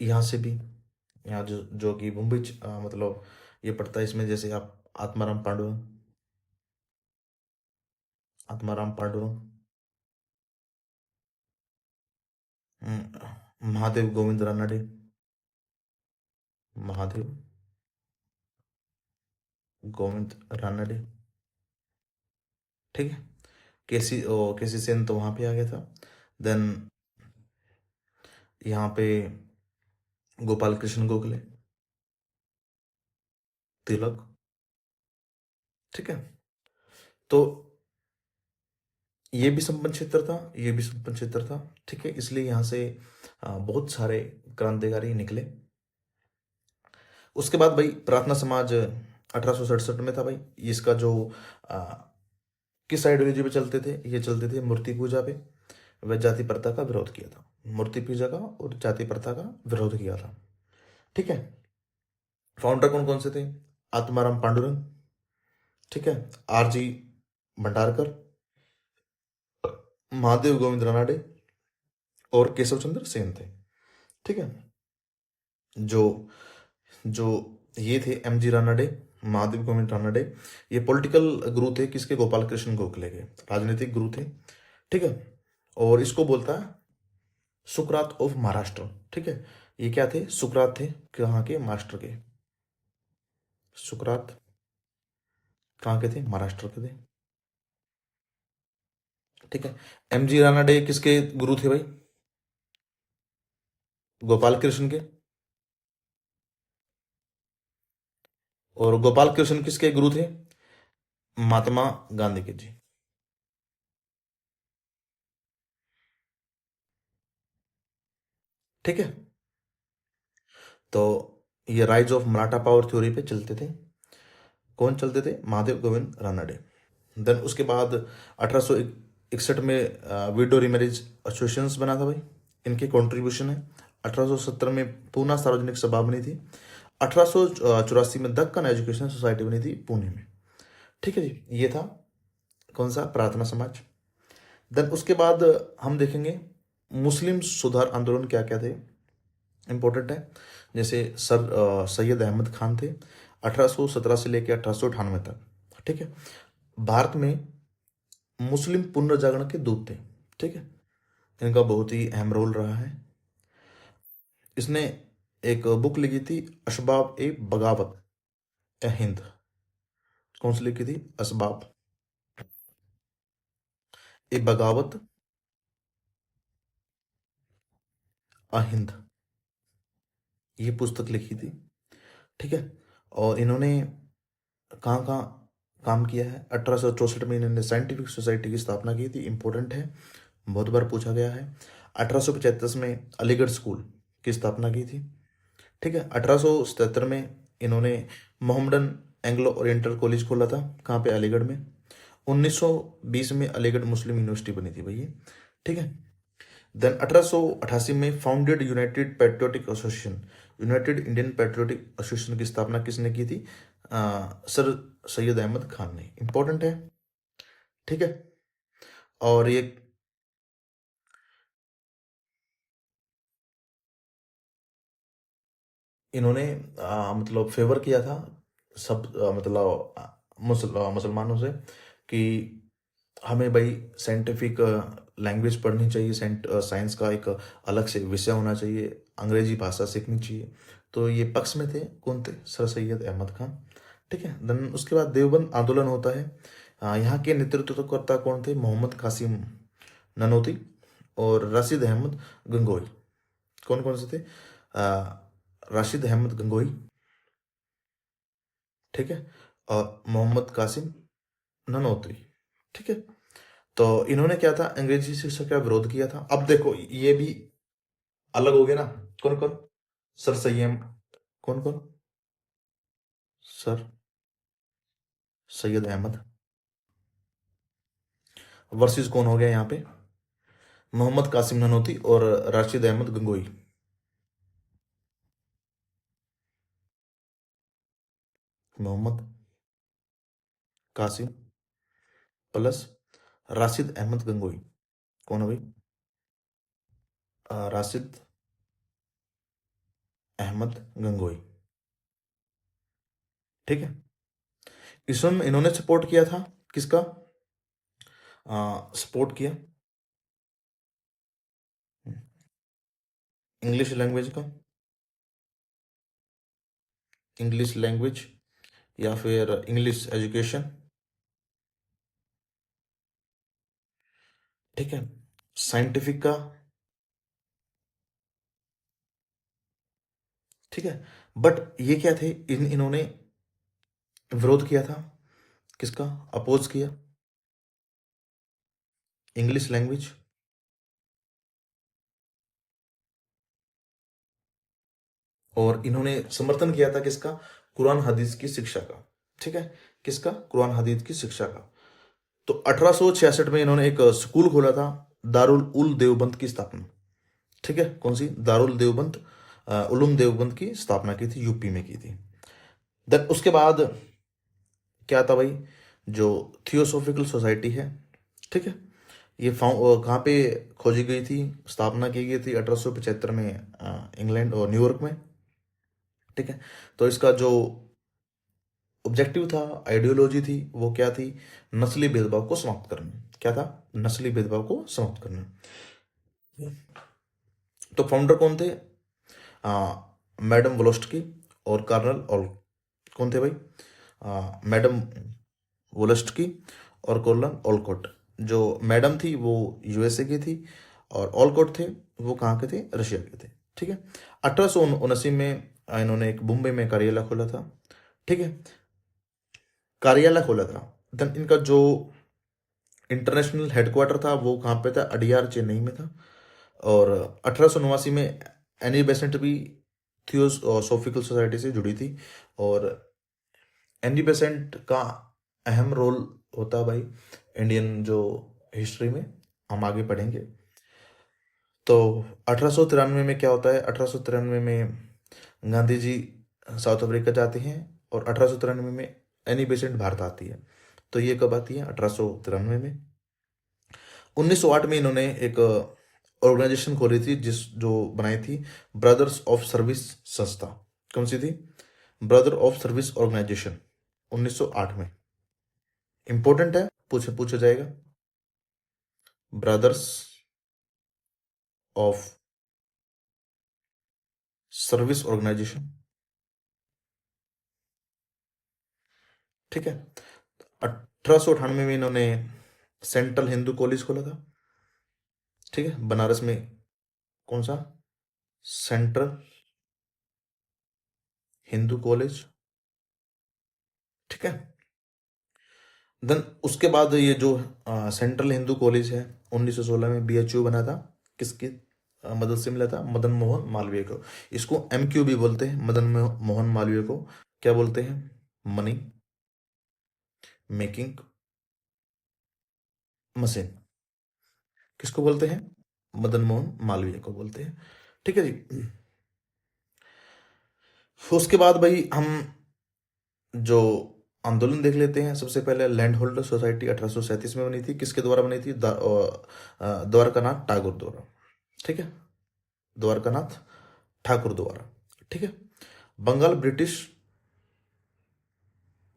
यहाँ से भी, यहाँ जो कि मुंबई मतलब ये पड़ता है इसमें, जैसे आप आत्माराम पांडुरंग, आत्माराम पांडुरंग, महादेव गोविंद रानडे, महादेव गोविंद रानडे। ठीक है, केसी सेन तो वहाँ पे आ गया था। देन यहाँ पे गोपाल कृष्ण गोखले, तिलक। ठीक है, तो ये भी संपन्न क्षेत्र था, ये भी संपन्न क्षेत्र था। ठीक है, इसलिए यहाँ से बहुत सारे क्रांतिकारी निकले। उसके बाद भाई प्रार्थना समाज 1867 में था भाई। इसका जो आ, किस आइडियोलॉजी पे चलते थे? ये चलते थे मूर्ति पूजा पे, व जाति प्रथा का विरोध किया था। मूर्ति पूजा का और जाति प्रथा का विरोध किया था। ठीक है, फाउंडर कौन कौन से थे? आत्माराम पांडुरंग, ठीक है, आरजी भंडारकर, महादेव गोविंद रानडे और केशव चंद्र सेन थे। ठीक है, जो जो ये थे एमजी रानडे, महादेव गोविंद रानडे, ये पॉलिटिकल गुरु थे किसके? गोपाल कृष्ण गोखले के, राजनीतिक गुरु थे। ठीक है, और इसको बोलता है सुकरात ऑफ महाराष्ट्र। ठीक है, ये क्या थे? सुकरात थे। कहाँ के? महाराष्ट्र के। सुकरात कहाँ के थे? महाराष्ट्र के थे। ठीक है। एमजी रानाडे किसके गुरु थे भाई? गोपाल कृष्ण के। और गोपाल कृष्ण किसके गुरु थे? महात्मा गांधी के जी। ठीक है। तो ये rise of Maratha power theory पे चलते थे। कौन चलते थे? महादेव गोविंद रानडे। देन उसके बाद 1861 में विडो रिमैरिज एसोसिएशन बना था भाई। इनके कंट्रीब्यूशन है। 1870 में पूना सार्वजनिक सभा बनी थी। 1884 में दक्कन एजुकेशन सोसाइटी बनी थी पुणे में। ठीक है जी। ये था कौन सा? प्रार्थना समाज। देन उसके बाद हम देखेंगे मुस्लिम सुधार आंदोलन क्या क्या थे, इंपॉर्टेंट है। जैसे सर सैयद अहमद खान थे 1817 से लेकर 1898 तक। ठीक है। भारत में मुस्लिम पुनर्जागरण के दूत थे। ठीक है। इनका बहुत ही अहम रोल रहा है। इसने एक बुक लिखी थी, असबाब ए बगावत ए हिंद। कौन सी लिखी थी? असबाब ए बगावत अहिंद, ये पुस्तक लिखी थी। ठीक है। और इन्होंने कहाँ कहाँ काम किया है? 1864 में इन्होंने साइंटिफिक सोसाइटी की स्थापना की थी, इंपॉर्टेंट है, बहुत बार पूछा गया है। 1875 में अलीगढ़ स्कूल की स्थापना की थी। ठीक है। 1877 में इन्होंने मोहम्मडन एंग्लो ओरिएंटल कॉलेज खोला था। कहाँ पे? अलीगढ़ में। 1920 में अलीगढ़ मुस्लिम यूनिवर्सिटी बनी थी भैया। ठीक है। देन 1888 में founded United patriotic association, United Indian patriotic association की स्थापना किसने की थी? सर सैयद अहमद खान ने। इंपॉर्टेंट है। ठीक है। और ये इन्होंने मतलब फेवर किया था सब मतलब मुसलमानों से कि हमें भाई साइंटिफिक लैंग्वेज पढ़नी चाहिए, साइंस का एक अलग से विषय होना चाहिए, अंग्रेजी भाषा सीखनी चाहिए। तो ये पक्ष में थे। कौन थे? सर सैयद अहमद खान। ठीक है। देन उसके बाद देवबंद आंदोलन होता है। यहाँ के नेतृत्वकर्ता कौन थे? मोहम्मद कासिम ननोती और रशीद अहमद गंगोई। कौन कौन से थे? राशिद अहमद गंगोई। ठीक है। और मोहम्मद कासिम ननोत्री। ठीक है। तो इन्होंने क्या था? अंग्रेजी शिक्षा का विरोध किया था। अब देखो ये भी अलग हो गया ना। कौन कौन? सर सैयम कौन कौन? सर सैयद अहमद वर्सेस कौन हो गया यहाँ पे? मोहम्मद कासिम ननोती और राशिद अहमद गंगोई। मोहम्मद कासिम प्लस राशिद अहमद गंगोई। कौन है भाई? राशिद अहमद गंगोई। ठीक है। इसमें इन्होंने सपोर्ट किया था किसका? सपोर्ट किया इंग्लिश लैंग्वेज का, इंग्लिश लैंग्वेज या फिर इंग्लिश एजुकेशन। ठीक है। साइंटिफिक का। ठीक है। बट ये क्या थे? इन्होंने विरोध किया था किसका? अपोज किया इंग्लिश लैंग्वेज। और इन्होंने समर्थन किया था किसका? कुरान हदीस की शिक्षा का। ठीक है। किसका? कुरान हदीस की शिक्षा का। तो 1866 में इन्होंने एक स्कूल खोला था, दारुल उल देवबंद की स्थापना। ठीक है। कौन सी? दारुल देवबंद उलूम देवबंद की स्थापना की थी, यूपी में की थी। देन उसके बाद क्या था भाई? जो थियोसॉफिकल सोसाइटी है। ठीक है। ये कहाँ पे खोजी गई थी, स्थापना की गई थी? 1875 में इंग्लैंड और न्यूयॉर्क में। ठीक है। तो इसका जो ऑब्जेक्टिव था, आइडियोलॉजी थी, वो क्या थी? नस्ली भेदभाव को समाप्त करना। क्या था? नस्ली भेदभाव को समाप्त करना। तो फाउंडर कौन थे? मैडम वोलोस्टकी और कर्नल ऑल, कौन थे भाई? मैडम वोलोस्टकी और कर्नल ओलकोट। जो मैडम थी वो यूएसए की थी और ओलकोट थे वो कहाँ के थे? रशिया के थे। ठीक है। 1879 में इन्होंने एक मुंबई में कार्यालय खोला था। ठीक है, कार्यालय खोला था। देन इनका जो इंटरनेशनल हेडक्वार्टर था वो कहाँ पे था? अडियार, चेन्नई में था। और 1889 में एनी बेसेंट भी थियोसॉफिकल सोसाइटी से जुड़ी थी। और एनी बेसेंट का अहम रोल होता है भाई इंडियन जो हिस्ट्री में, हम आगे पढ़ेंगे। तो 1893 में क्या होता है? 1893 में गांधी जी साउथ अफ्रीका जाते हैं और 1893 में एनी बेसेंट भारत आती है। तो ये कब आती है? 1893 में। 1908 में इन्होंने एक ऑर्गेनाइजेशन खोली थी जो बनाई थी ब्रदर्स ऑफ सर्विस संस्था। कौन सी थी? ब्रदर ऑफ सर्विस ऑर्गेनाइजेशन, 1908 में। इंपॉर्टेंट है, पूछा पूछा जाएगा। Brothers of service organisation. ठीक है। 1898 में इन्होंने सेंट्रल हिंदू कॉलेज खोला था। ठीक है, बनारस में। कौन सा? Central Hindu college. ठीक है। देन उसके बाद ये जो सेंट्रल हिंदू कॉलेज है 1916 में बीएचयू बना था। किसकी मदद से मिला था? मदन मोहन मालवीय को। इसको एमक्यू भी बोलते हैं। मदन मोहन मालवीय को क्या बोलते हैं? Money making machine. किसको बोलते हैं? मदन मोहन मालवीय को बोलते हैं। ठीक है जी। उसके बाद भाई हम जो आंदोलन देख लेते हैं। सबसे पहले लैंड होल्डर सोसाइटी 1837 में बनी थी। किसके द्वारा बनी थी? द्वारकानाथ टैगोर द्वारा। ठीक है, द्वारकानाथ ठाकुर द्वारा। ठीक है। बंगाल ब्रिटिश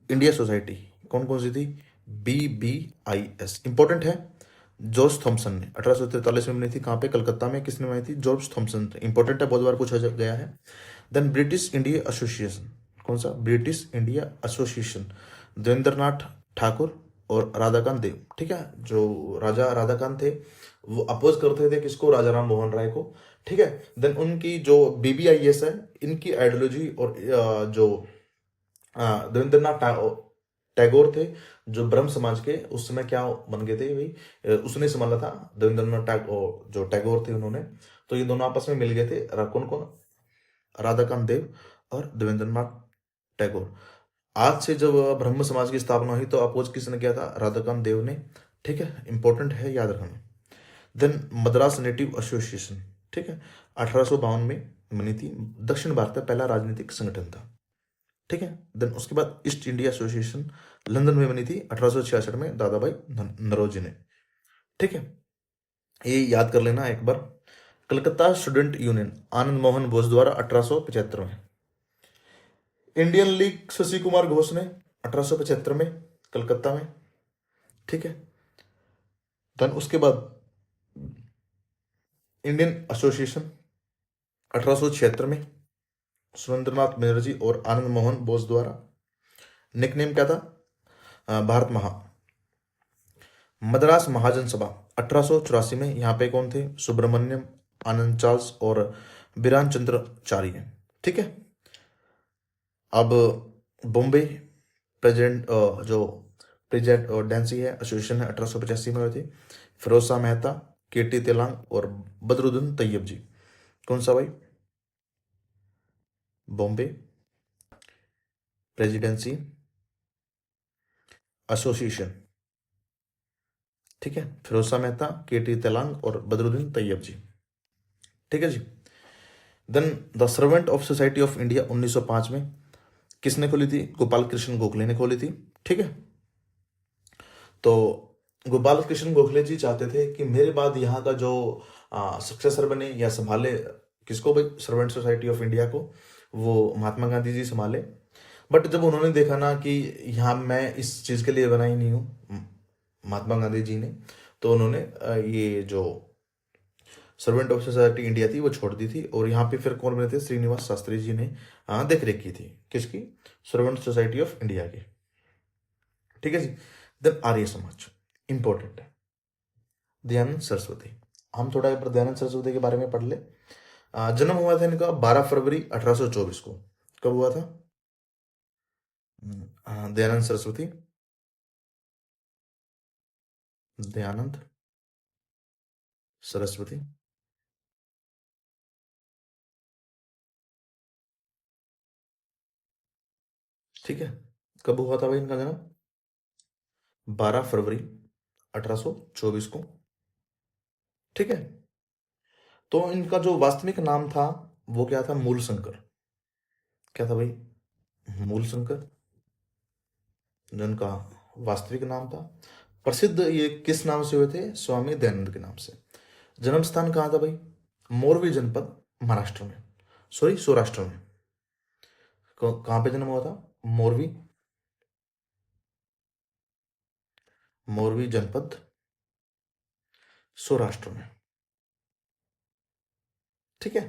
इंडिया सोसाइटी कौन कौन सी थी? BBIS। इंपॉर्टेंट है। जॉर्ज थॉमसन ने 1843 में बनी थी। कहाँ पे? कलकत्ता में। किसने बनाई थी? George Thompson. इंपॉर्टेंट है, बहुत बार पूछा गया है। Then British India association. कौन सा? British India association, Devendranath Thakur और राधाकांत देव। ठीक है। जो राजा राधाकांत थे वो अपोज करते थे किसको? राजा राम मोहन राय को। ठीक है। देन उनकी जो BBIS है, इनकी आइडियोलॉजी और जो देवेंद्रनाथ टैगोर थे जो ब्रह्म समाज के उस समय क्या बन गए थे भाई, उसने संभाला था। देवेंद्रनाथ टैगोर जो टैगोर थे उन्होंने, तो ये दोनों आपस में मिल गए थे। कौन कौन? राधाकांत देव और देवेंद्रनाथ टैगोर। आज से जब ब्रह्म समाज की स्थापना हुई तो अपोज किसने किया था? राधाकांत देव ने। ठीक है, इंपॉर्टेंट है, याद रखना। Then Madras native association. ठीक है, 1852 में बनी थी। दक्षिण भारत का पहला राजनीतिक संगठन था। ठीक है। देन उसके बाद ईस्ट इंडिया एसोसिएशन लंदन में बनी थी 1866 में दादा भाई नरोजी ने। ठीक है, ये याद कर लेना एक बार। कलकत्ता स्टूडेंट यूनियन आनंद मोहन बोस द्वारा 1875 में। इंडियन लीग शशि कुमार घोष ने 1875 में कलकत्ता में। ठीक है। देन उसके बाद इंडियन एसोसिएशन 1876 में सुरेंद्रनाथ बनर्जी और आनंद मोहन बोस द्वारा। निकनेम क्या था? भारत महा। मद्रास महाजन सभा 1884 में। यहाँ पे कौन थे? सुब्रमण्यम आनंद चार्ल्स और बिरान चंद्र चार्य। ठीक है। अब बॉम्बे प्रेजेंट जो प्रेजेंटेंसी है एसोसिएशन है 1885 में हुई थी। फिरोज शाह मेहता, KT तेलांग और बदरुद्दीन तैयब जी। कौन सा भाई? Bombay presidency association. ठीक है, फिरोज शाह मेहता, KT तेलांग और बदरुद्दीन तैयब जी। ठीक है जी। Then the servant of society of India 1905 में किसने खोली थी? गोपाल कृष्ण गोखले ने खोली थी। ठीक है। तो गोपाल कृष्ण गोखले जी चाहते थे कि मेरे बाद यहाँ का जो सक्सेसर बने या संभाले किसको भाई? सर्वेंट सोसाइटी ऑफ इंडिया को वो महात्मा गांधी जी संभाले। बट जब उन्होंने देखा ना कि यहाँ मैं इस चीज़ के लिए बना ही नहीं हूँ, महात्मा गांधी जी ने, तो उन्होंने ये जो सर्वेंट ऑफ सोसाइटी इंडिया थी वो छोड़ दी थी, और यहाँ पे फिर कौन बने थे, श्रीनिवास शास्त्री जी ने देख रेख की थी, किसकी, सर्वेंट सोसाइटी ऑफ इंडिया की। ठीक है जी। देन आर्य समाज इंपॉर्टेंट है। दयानंद सरस्वती, हम थोड़ा एक बार दयानंद सरस्वती के बारे में पढ़ ले। जन्म हुआ था इनका 12 फरवरी 1824 को। कब हुआ था? दयानंद सरस्वती, दयानंद सरस्वती, ठीक है। कब हुआ था भाई इनका जन्म? 12 फरवरी 1824 को, ठीक है। तो इनका जो वास्तविक नाम था वो क्या था? मूल शंकर। क्या था भाई? मूल शंकर, जिनका वास्तविक नाम था। प्रसिद्ध ये किस नाम से हुए थे? स्वामी दयानंद के नाम से। जन्म स्थान कहाँ था भाई? मोरवी जनपद, महाराष्ट्र में, सॉरी सौराष्ट्र में। कहाँ पे जन्म हुआ था? मोरवी, मोरवी जनपद, सौराष्ट्र में, ठीक है।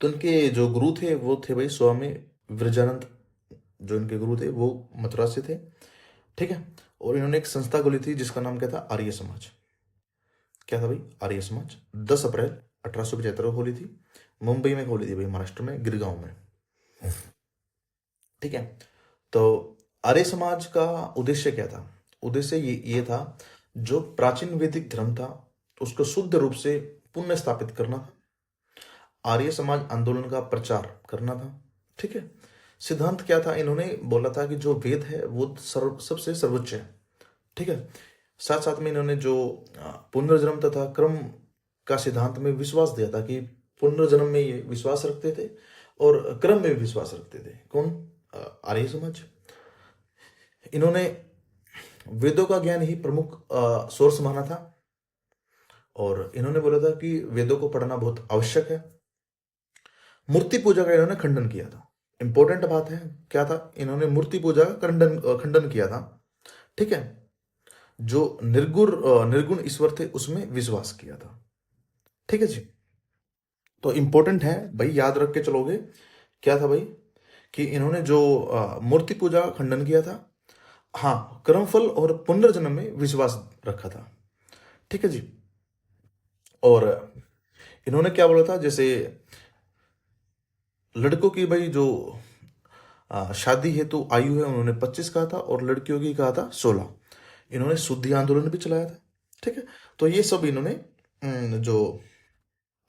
तो इनके जो गुरु थे वो थे भाई स्वामी विरजानंद, जो इनके गुरु थे वो मथुरा से थे, ठीक है। और इन्होंने एक संस्था खोली थी जिसका नाम क्या था? आर्य समाज। क्या था भाई? आर्य समाज। 10 अप्रैल 1875 को खोली थी, मुंबई में खोली थी भाई, महाराष्ट्र में, गिरगांव में, ठीक है। तो आर्य समाज का उद्देश्य क्या था? उद्देश्य ये था, जो प्राचीन वैदिक धर्म था उसको शुद्ध रूप से पुनः स्थापित करना था, आर्य समाज आंदोलन का प्रचार करना था, ठीक है। सिद्धांत क्या था? इन्होंने बोला था कि जो वेद है वो सबसे सर्वोच्च है, ठीक है। साथ साथ में इन्होंने जो पुनर्जन्म तथा क्रम का सिद्धांत में विश्वास दिया था, कि पुनर्जन्म में ये विश्वास रखते थे और क्रम में भी विश्वास रखते थे। कौन? आर्य समाज। इन्होंने वेदों का ज्ञान ही प्रमुख सोर्स माना था, और इन्होंने बोला था कि वेदों को पढ़ना बहुत आवश्यक है। मूर्ति पूजा का इन्होंने खंडन किया था। इंपॉर्टेंट बात है, क्या था? इन्होंने मूर्ति पूजा का खंडन किया था, ठीक है। जो निर्गुण ईश्वर थे उसमें विश्वास किया था, ठीक है जी। तो इंपॉर्टेंट है भाई, याद रख के चलोगे। क्या था भाई? कि इन्होंने जो मूर्ति पूजा का खंडन किया था, हाँ, कर्मफल और पुनर्जन्म में विश्वास रखा था, ठीक है जी। और इन्होंने क्या बोला था? जैसे लड़कों की भाई जो शादी हेतु आयु है उन्होंने 25 कहा था, और लड़कियों की कहा था 16। इन्होंने शुद्धि आंदोलन भी चलाया था, ठीक है। तो ये सब इन्होंने जो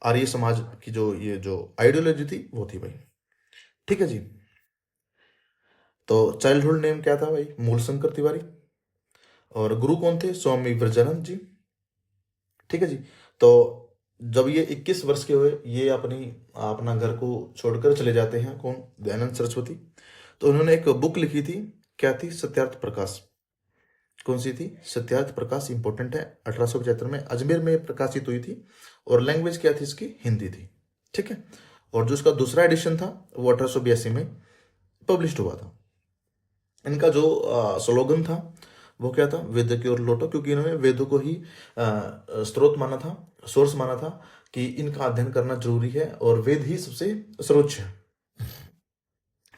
आर्य समाज की जो ये जो आइडियोलॉजी थी वो थी भाई, ठीक है जी। तो चाइल्डहुड नेम क्या था भाई? मूलशंकर तिवारी। और गुरु कौन थे? स्वामी ब्रजानंद जी, ठीक है जी। तो जब ये 21 वर्ष के हुए, ये अपना घर को छोड़कर चले जाते हैं। कौन? दयानंद सरस्वती। तो उन्होंने एक बुक लिखी थी, क्या थी? सत्यार्थ प्रकाश। कौन सी थी? सत्यार्थ प्रकाश, इंपॉर्टेंट है। 1875 में अजमेर में प्रकाशित हुई थी, और लैंग्वेज क्या थी इसकी? हिंदी थी, ठीक है। और जो उसका दूसरा एडिशन था वो 1882 में पब्लिश हुआ था। इनका जो स्लोगन था वो क्या था? वेद की ओर लौटो, क्योंकि इन्होंने वेदों को ही स्रोत माना था, सोर्स माना था, कि इनका अध्ययन करना जरूरी है और वेद ही सबसे सर्वोच्च है,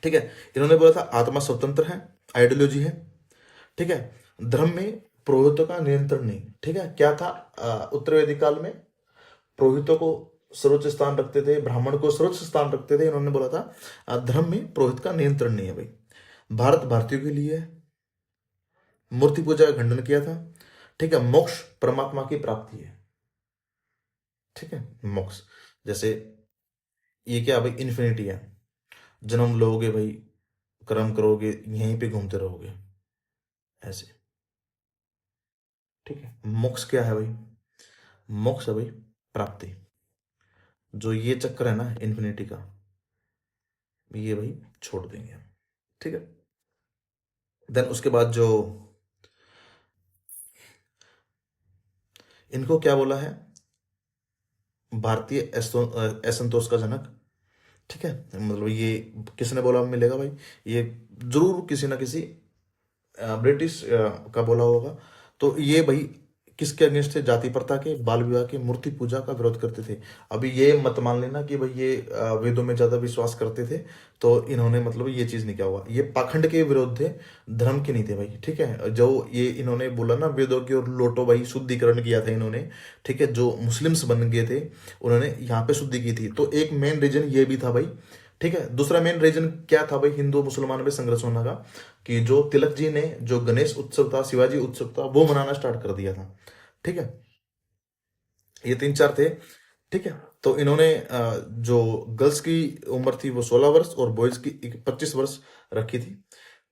ठीक है। इन्होंने बोला था आत्मा स्वतंत्र है, आइडियोलॉजी है, ठीक है। धर्म में पुरोहितों का नियंत्रण नहीं, ठीक है। क्या था? उत्तर वैदिक काल में पुरोहितों को सर्वोच्च स्थान रखते थे, ब्राह्मण को सर्वोच्च स्थान रखते थे। इन्होंने बोला था धर्म में पुरोहित का नियंत्रण नहीं है भाई। भारत भारतीयों के लिए है। मूर्ति पूजा का खंडन किया था, ठीक है। मोक्ष परमात्मा की प्राप्ति है, ठीक है। मोक्ष, जैसे ये क्या भाई? इन्फिनिटी है। जन्म लोगे भाई, कर्म करोगे, यहीं पे घूमते रहोगे, ऐसे, ठीक है। मोक्ष क्या है भाई? मोक्ष है भाई प्राप्ति। जो ये चक्कर है ना इन्फिनिटी का, ये भाई छोड़ देंगे हम, ठीक है। देन उसके बाद जो इनको क्या बोला है? भारतीय असंतोष का जनक, ठीक है। मतलब ये किसने बोला मिलेगा भाई? ये जरूर किसी ना किसी ब्रिटिश का बोला होगा। तो ये भाई किसके अगेंस्ट थे? जाति प्रथा के, बाल विवाह के, मूर्ति पूजा का विरोध करते थे। अभी ये मत मान लेना कि भाई ये वेदों में ज्यादा विश्वास करते थे, तो इन्होंने मतलब ये चीज नहीं, क्या हुआ, ये पाखंड के विरोध थे, धर्म के नहीं थे भाई। ठीक है, जो ये इन्होंने बोला ना वेदों की और लोटो भाई शुद्धिकरण किया था इन्होंने। ठीक है, जो मुस्लिम्स बन गए थे उन्होंने यहाँ पे शुद्धि की थी, तो एक मेन रीजन ये भी था भाई। ठीक है, दूसरा मेन रीजन क्या था भाई हिंदू मुसलमान में संघर्ष होने का? कि जो तिलक जी ने जो गणेश उत्सव था, शिवाजी उत्सव था, वो मनाना स्टार्ट कर दिया था। ठीक है, ये तीन चार थे। ठीक है, तो इन्होंने जो गर्ल्स की उम्र थी वो 16 वर्ष और बॉयज की 25 वर्ष रखी थी।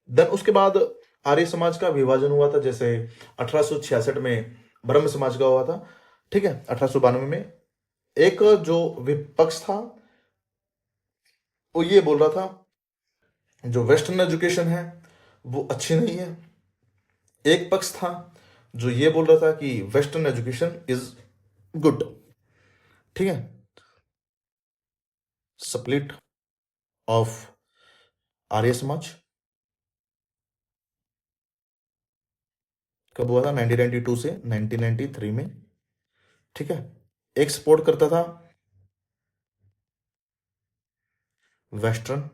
देन उसके बाद आर्य समाज का विभाजन हुआ था, जैसे 1866 में ब्रह्म समाज का हुआ था। ठीक है, 1892 में एक जो विपक्ष था वो ये बोल रहा था जो वेस्टर्न एजुकेशन है वो अच्छी नहीं है। एक पक्ष था जो ये बोल रहा था कि वेस्टर्न एजुकेशन इज गुड। ठीक है, स्प्लिट ऑफ आर्य समाज कब हुआ था? 1992 से 1993 में। ठीक है, एक सपोर्ट करता था वेस्टर्न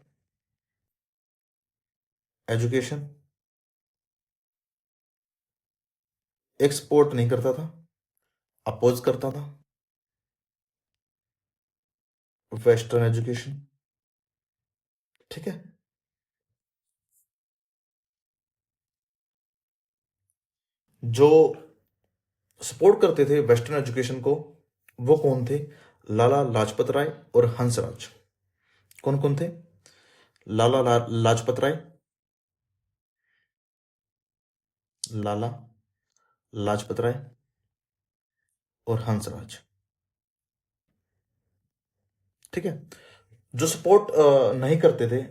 एजुकेशन, एक सपोर्ट नहीं करता था, अपोज करता था वेस्टर्न एजुकेशन। ठीक है, जो सपोर्ट करते थे वेस्टर्न एजुकेशन को वो कौन थे? लाला लाजपत राय और हंसराज। कौन कौन थे? लाजपत राय, लाला लाजपत राय और हंसराज। ठीक है, जो सपोर्ट नहीं करते थे,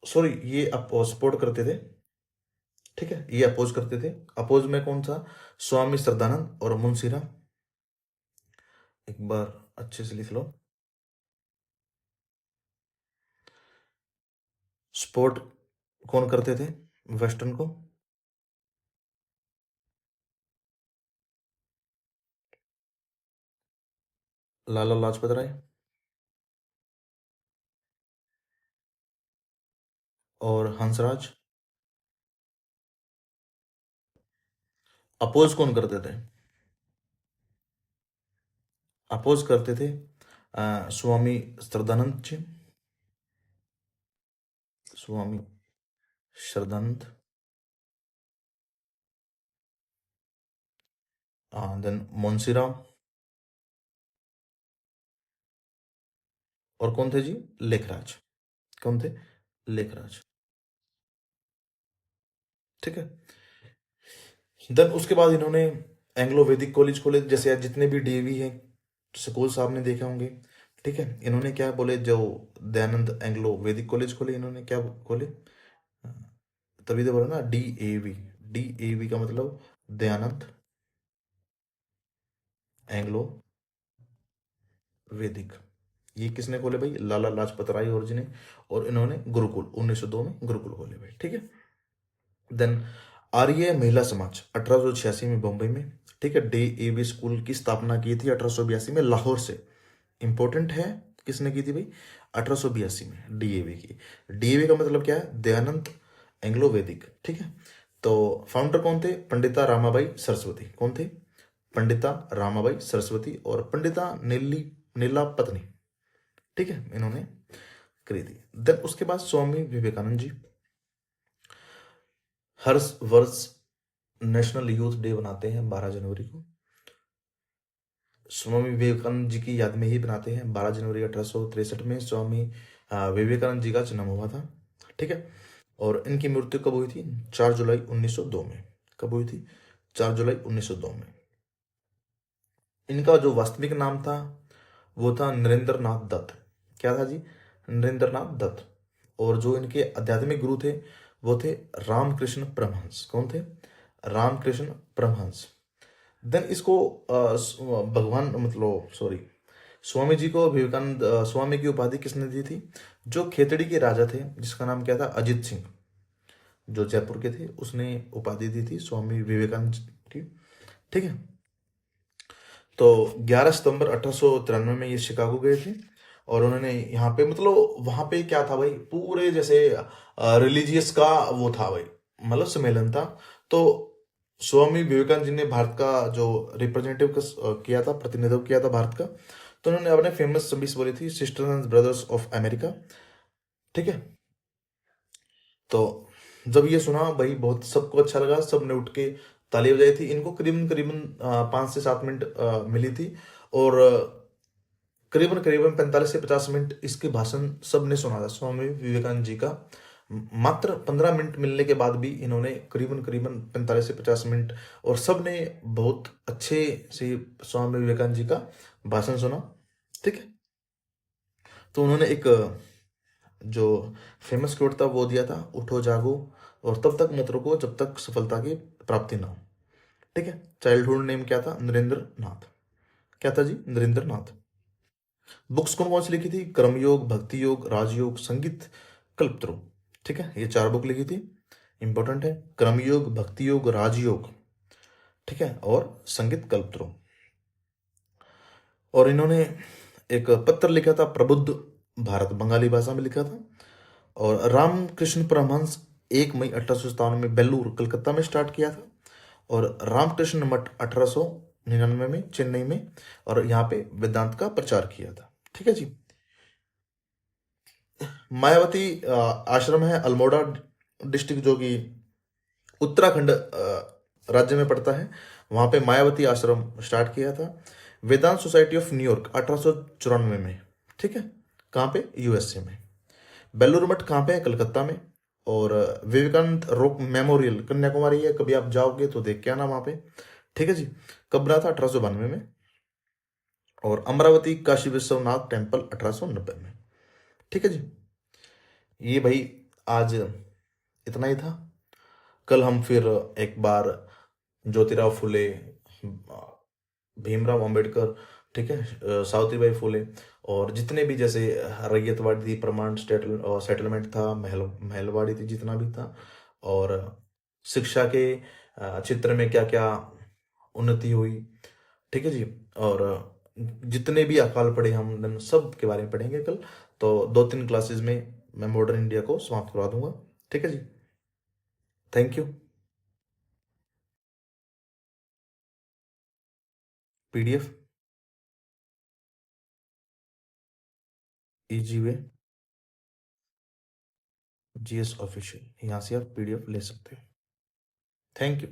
सॉरी, ये सपोर्ट करते थे। ठीक है, ये अपोज करते थे। अपोज में कौन था? स्वामी श्रद्धानंद और मुंशीराम। एक बार अच्छे से लिख लो। सपोर्ट कौन करते थे वेस्टर्न को? लाला लाजपत राय और हंसराज। अपोज कौन करते थे? अपोज करते थे स्वामी श्रद्धानंद जी, स्वामी श्रद्धानंद। देन मुंशीराम। और कौन थे जी? लेखराज। कौन थे? लेखराज। ठीक है, देन उसके बाद इन्होंने एंग्लो वैदिक कॉलेज खोले, जैसे आज जितने भी डीएवी हैं स्कूल साहब ने देखे होंगे। ठीक है, इन्होंने क्या बोले, जो दयानंद एंग्लो वैदिक कॉलेज खोले, इन्होंने क्या खोले? तभी तो बोला ना डीएवी। डीएवी का मतलब दयानंद एंग्लो वैदिक। ये किसने खोले भाई? लाला लाजपत राय और जी ने। और इन्होंने गुरुकुल 1902 में गुरुकुल खोले भाई। ठीक है, देन आर्य महिला समाज 1886 में बम्बई में। ठीक है, डी ए वी स्कूल की स्थापना की थी 1882 में लाहौर से। इंपॉर्टेंट है, किसने की थी भाई? 1882 में डीएवी की। डीएवी का मतलब क्या है? दयानंद एंग्लो वैदिक। ठीक है, तो फाउंडर कौन थे? पंडिता रामाबाई सरस्वती। कौन थे? पंडिता रामाबाई सरस्वती और पंडिता नीला पत्नी। ठीक है, इन्होंने करी थी। देन उसके बाद स्वामी विवेकानंद जी हर वर्ष नेशनल यूथ डे बनाते हैं 12 जनवरी को। स्वामी विवेकानंद जी की याद में ही बनाते हैं। 12 जनवरी 1863 में स्वामी विवेकानंद जी का जन्म हुआ था। ठीक है, और इनकी मृत्यु कब हुई थी? 4 जुलाई 1902 में। कब हुई थी? 4 जुलाई 1902 में। इनका जो वास्तविक नाम था वो था नरेंद्र नाथ दत्त। क्या था जी? नरेंद्र नाथ दत्त। और जो इनके आध्यात्मिक गुरु थे वो थे रामकृष्ण परमहंस। कौन थे? रामकृष्ण परमहंस। देन इसको भगवान मतलब सॉरी स्वामी जी को विवेकानंद स्वामी की उपाधि किसने दी थी? जो खेतड़ी के राजा थे जिसका नाम क्या था? अजित सिंह, जो जयपुर के थे, उसने उपाधि दी थी स्वामी विवेकानंद की। ठीक है। तो 11 सितंबर 1893 में ये शिकागो गए थे, और उन्होंने यहाँ पे मतलब वहां पे क्या था भाई, पूरे जैसे रिलीजियस का वो था भाई, मतलब सम्मेलन था। तो स्वामी विवेकानंद जी ने भारत का जो रिप्रेजेंटेटिव किया था, प्रतिनिधित्व किया था भारत का। तो उन्होंने अपने फेमस सर्विस बोली थी, sisters and brothers of America. ठीक है। तो जब ये सुना भाई, बहुत सबको अच्छा लगा, सबने उठ के ताली बजाई थी। इनको करीबन करीबन 5 से 7 मिनट मिली थी, और करीबन करीबन 45 से 50 मिनट इसके भाषण सबने सुना था, स्वामी विवेकानंद जी का। मात्र 15 मिनट मिलने के बाद भी इन्होंने करीबन करीबन 45 से 50 मिनट, और सबने बहुत अच्छे से स्वामी विवेकानंद जी का भाषण सुना। ठीक है। तो उन्होंने एक जो फेमस कोट था वो दिया था, उठो जागो और तब तक मत रुको जब तक सफलता की प्राप्ति ना हो। ठीक है। चाइल्डहुड नेम क्या था? नरेंद्र नाथ। क्या था जी? नरेंद्र नाथ। बुक्स कौन कौन सी लिखी थी? कर्मयोग, भक्ति योग, राजयोग, संगीत, कल्पतरु। ठीक है, ये 4 बुक लिखी थी, इंपॉर्टेंट है। कर्मयोग, भक्ति योग, राजयोग, ठीक है, और संगीत कल्पतरु। और इन्होंने एक पत्र लिखा था, प्रबुद्ध भारत, बंगाली भाषा में लिखा था। और रामकृष्ण परमहंस 1 मई 1857 में बेलूर कलकत्ता में स्टार्ट किया था। और रामकृष्ण मठ 1899 में चेन्नई में, और यहाँ पे वेदांत का प्रचार किया था। ठीक है जी। मायावती आश्रम है अल्मोड़ा डिस्ट्रिक्ट, जो कि उत्तराखंड राज्य में पड़ता है। वहां पे मायावती आश्रम स्टार्ट किया था। वेदांत सोसाइटी ऑफ न्यूयॉर्क 1894 में। ठीक है। कहाँ पे? यूएसए में। बेलूर मठ कहाँ पे है? कलकत्ता में। और विवेकानंद रॉक मेमोरियल कन्याकुमारी है, कभी आप जाओगे तो देख के आना वहां पे। ठीक है जी। कब बना था? 1892 में। और अमरावती काशी विश्वनाथ टेम्पल 1890 में। ठीक है जी। ये भाई आज इतना ही था। कल हम फिर एक बार ज्योतिराव फुले, भीमराव अंबेडकर, ठीक है, सावित्रीबाई फुले, और जितने भी जैसे रैयतवाड़ी थी, प्रमाण सेटलमेंट था, महलवाड़ी थी, जितना भी था, और शिक्षा के क्षेत्र में क्या क्या उन्नति हुई। ठीक है जी। और जितने भी अकाल पड़े हम सब के बारे में पढ़ेंगे कल। तो 2-3 क्लासेस में मैं मॉडर्न इंडिया को समाप्त करवा दूंगा। ठीक है जी। Thank you. PDF, easy way, GS official, यहाँ से आप पीडीएफ ले सकते हैं। Thank you.